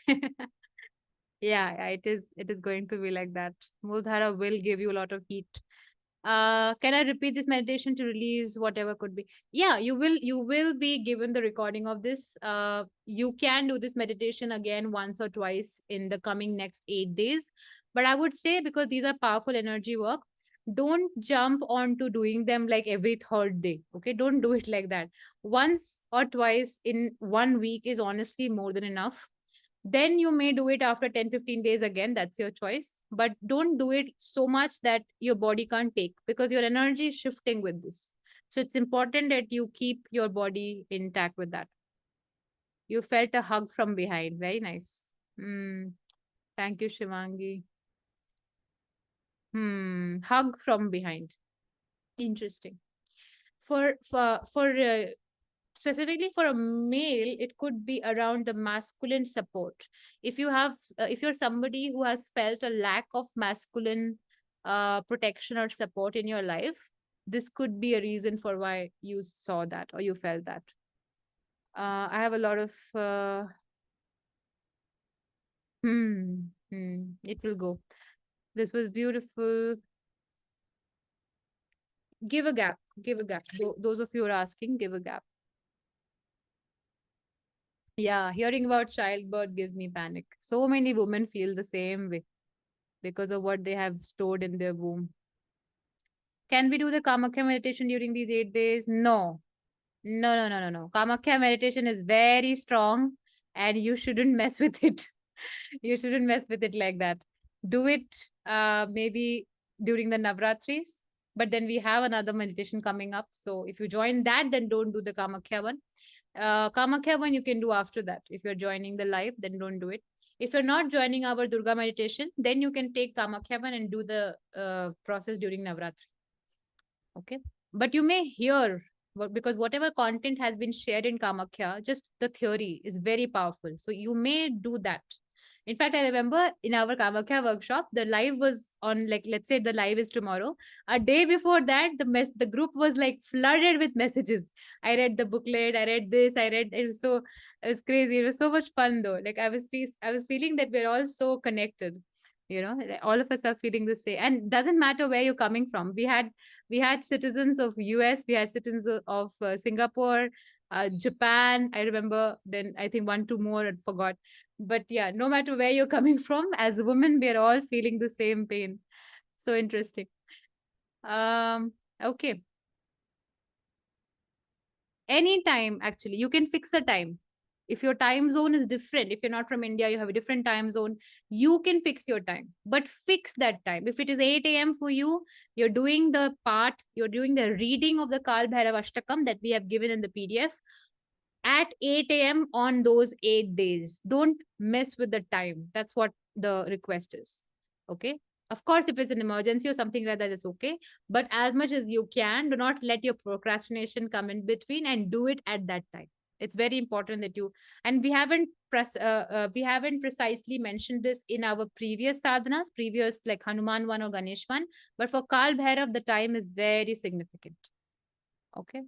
S1: Yeah, it is going to be like that. Muladhara will give you a lot of heat. Can I repeat this meditation to release whatever could be? Yeah, you will be given the recording of this. You can do this meditation again once or twice in the coming next 8 days. But I would say, because these are powerful energy work, don't jump on to doing them like every third day. Okay, don't do it like that. Once or twice in 1 week is honestly more than enough. Then you may do it after 10-15 days again. That's your choice. But don't do it so much that your body can't take, because your energy is shifting with this. So it's important that you keep your body intact with that. You felt a hug from behind. Very nice. Thank you, Shivangi. Hug from behind. Interesting. For specifically for a male, it could be around the masculine support. If you have, if you're somebody who has felt a lack of masculine protection or support in your life, this could be a reason for why you saw that or you felt that. I have a lot of, it will go. This was beautiful. Give a gap, give a gap. Those of you who are asking, give a gap. Yeah, hearing about childbirth gives me panic. So many women feel the same way because of what they have stored in their womb. Can we do the Kamakya meditation during these 8 days? No. No, no, no, no, no. Kamakya meditation is very strong and you shouldn't mess with it. You shouldn't mess with it like that. Do it maybe during the Navratris, but then we have another meditation coming up. So if you join that, then don't do the Kamakya one. Kamakya one you can do after that. If you're joining the live, then don't do it. If you're not joining our Durga meditation, then you can take Kamakya one and do the process during Navratri. Okay. But you may hear, because whatever content has been shared in Kamakya, just the theory is very powerful. So you may do that. In fact, I remember in our Kamakya workshop, the live was on, like, let's say the live is tomorrow. A day before that, the group was like flooded with messages. I read the booklet, I read this, I read it. It was crazy. It was so much fun though. Like I was feeling that we're all so connected. Like, all of us are feeling the same. And doesn't matter where you're coming from. We had citizens of US, we had citizens of Singapore, Japan. I remember, then I think one, two more, I forgot. But yeah, no matter where you're coming from, as a woman, we are all feeling the same pain. So interesting. Okay. Anytime, actually, you can fix a time. If your time zone is different, if you're not from India, you have a different time zone, you can fix your time, but fix that time. If it is 8 a.m. for you, you're doing the part, you're doing the reading of the Kal Bhairav Ashtakam that we have given in the PDF at 8 a.m. on those 8 days. Don't mess with the time. That's what the request is. Okay. Of course, if it's an emergency or something like that, it's okay. But as much as you can, do not let your procrastination come in between and do it at that time. It's very important that you, and we haven't precisely mentioned this in our previous sadhanas, previous like Hanuman one or Ganesh one, but for Kal Bhairav, the time is very significant. Okay.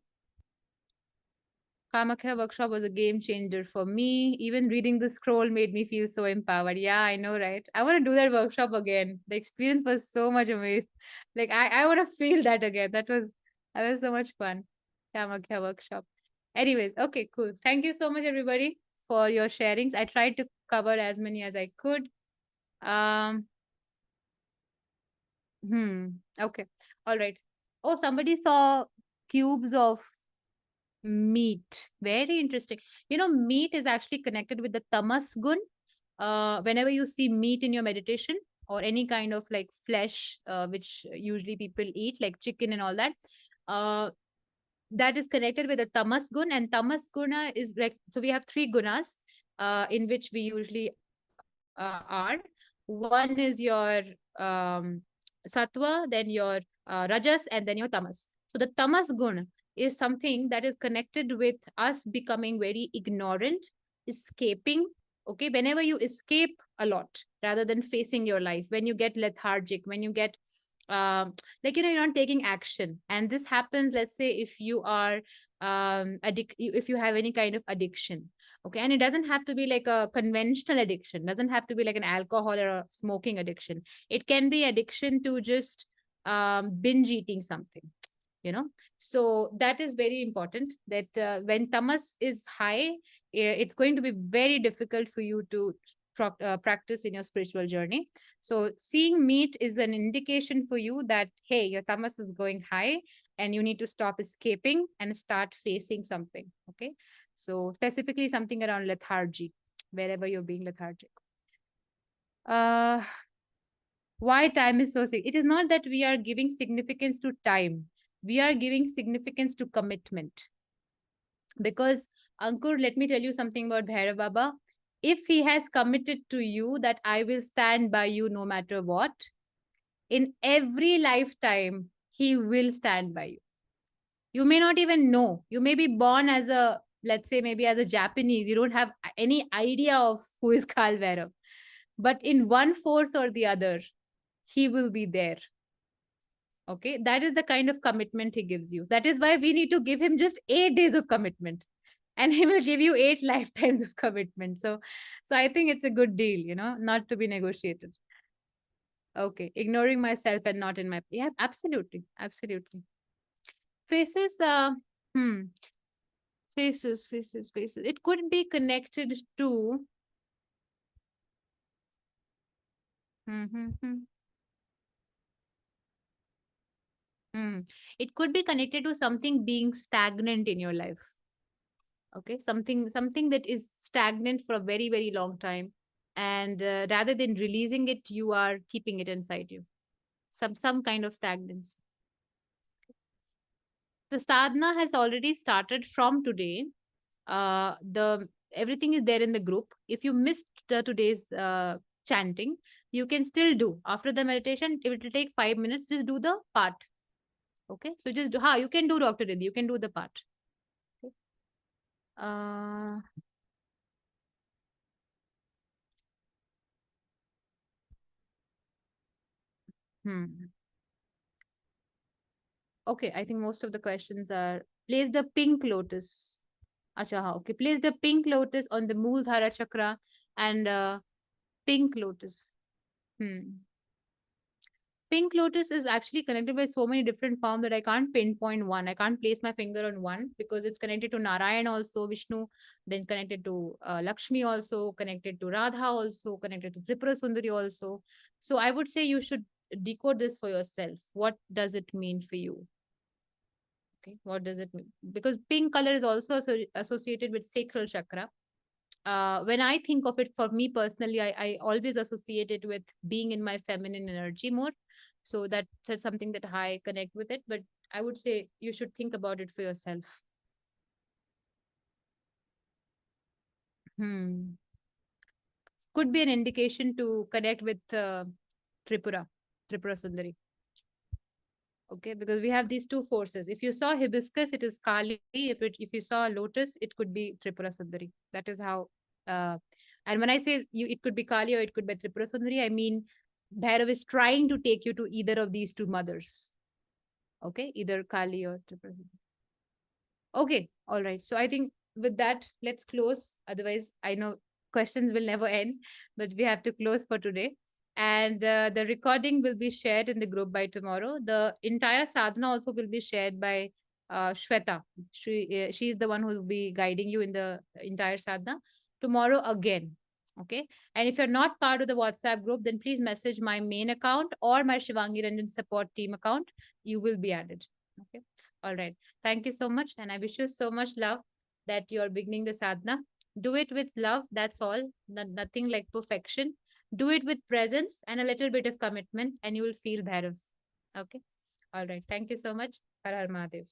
S1: Kamakya workshop was a game changer for me. Even reading the scroll made me feel so empowered. Yeah, I know, right? I want to do that workshop again. The experience was so much amazing. Like I want to feel that again. That was so much fun. Kamakya workshop. Anyways, okay, cool. Thank you so much, everybody, for your sharings. I tried to cover as many as I could. Um, okay. All right. Oh, somebody saw cubes of meat. Very interesting. Meat is actually connected with the tamas gun. Whenever you see meat in your meditation or any kind of like flesh, which usually people eat, like chicken and all that, that is connected with the tamas gun. And tamas guna is like, so we have three gunas in which we usually are. One is your sattva, then your rajas, and then your tamas. So the tamas gun is something that is connected with us becoming very ignorant, escaping. Okay, whenever you escape a lot rather than facing your life, when you get lethargic, when you get you're not taking action. And this happens, let's say, if you are if you have any kind of addiction. Okay, and it doesn't have to be like a conventional addiction, doesn't have to be like an alcohol or a smoking addiction. It can be addiction to just binge eating something. So that is very important, that when tamas is high, it's going to be very difficult for you to practice in your spiritual journey. So seeing meat is an indication for you that, hey, your tamas is going high and you need to stop escaping and start facing something. Okay, so specifically something around lethargy, wherever you're being lethargic. Why time is so it is not that we are giving significance to time, we are giving significance to commitment. Because Ankur, let me tell you something about Bhairav Baba. If he has committed to you that I will stand by you no matter what, in every lifetime, he will stand by you. You may not even know. You may be born as a, let's say, maybe as a Japanese. You don't have any idea of who is Kal Bhairav. But in one force or the other, he will be there. Okay. That is the kind of commitment he gives you. That is why we need to give him just 8 days of commitment. And he will give you 8 lifetimes of commitment. So I think it's a good deal, not to be negotiated. Okay. Ignoring myself and not in my, yeah, absolutely. Absolutely. Faces, hmm. Faces. It could be connected to. Mm-hmm. It could be connected to something being stagnant in your life. Okay, something that is stagnant for a very very long time, and rather than releasing it, you are keeping it inside you. Some kind of stagnancy. The sadhana has already started from today. The Everything is there in the group. If you missed today's chanting, you can still do after the meditation. It will take 5 minutes. Just do the part. Okay, so just do. You can do, Dr. Riddhi. You can do the part. Okay. Uh, hmm. Okay, I think most of the questions are, place the pink lotus. Acha, okay. Place the pink lotus on the Muladhara chakra and pink lotus. Hmm. Pink lotus is actually connected by so many different forms that I can't pinpoint one. I can't place my finger on one because it's connected to Narayan also, Vishnu, then connected to Lakshmi also, connected to Radha also, connected to Tripura Sundari also. So I would say you should decode this for yourself. What does it mean for you? Okay, what does it mean? Because pink color is also associated with sacral chakra. When I think of it for me personally, I always associate it with being in my feminine energy more. So that's something that I connect with it. But I would say you should think about it for yourself. Hmm. Could be an indication to connect with Tripura, Tripura Sundari. Okay, because we have these two forces. If you saw hibiscus, it is Kali. If you saw lotus, it could be Tripura Sundari. That is how. Uh, and when I say you, it could be Kali or it could be Tripura Sundari. I mean, Bhairav is trying to take you to either of these two mothers. Okay, either Kali or Tripura. Okay, all right. So I think with that, let's close. Otherwise, I know questions will never end, but we have to close for today. And the recording will be shared in the group by tomorrow. The entire sadhana also will be shared by Shweta. She is the one who will be guiding you in the entire sadhana tomorrow again. Okay. And if you're not part of the WhatsApp group, then please message my main account or my Shivangi Ranjan support team account. You will be added. Okay. All right. Thank you so much. And I wish you so much love that you're beginning the sadhana. Do it with love. That's all. Nothing like perfection. Do it with presence and a little bit of commitment, and you will feel Bhairavs. Okay. All right. Thank you so much. Har Har Mahadev.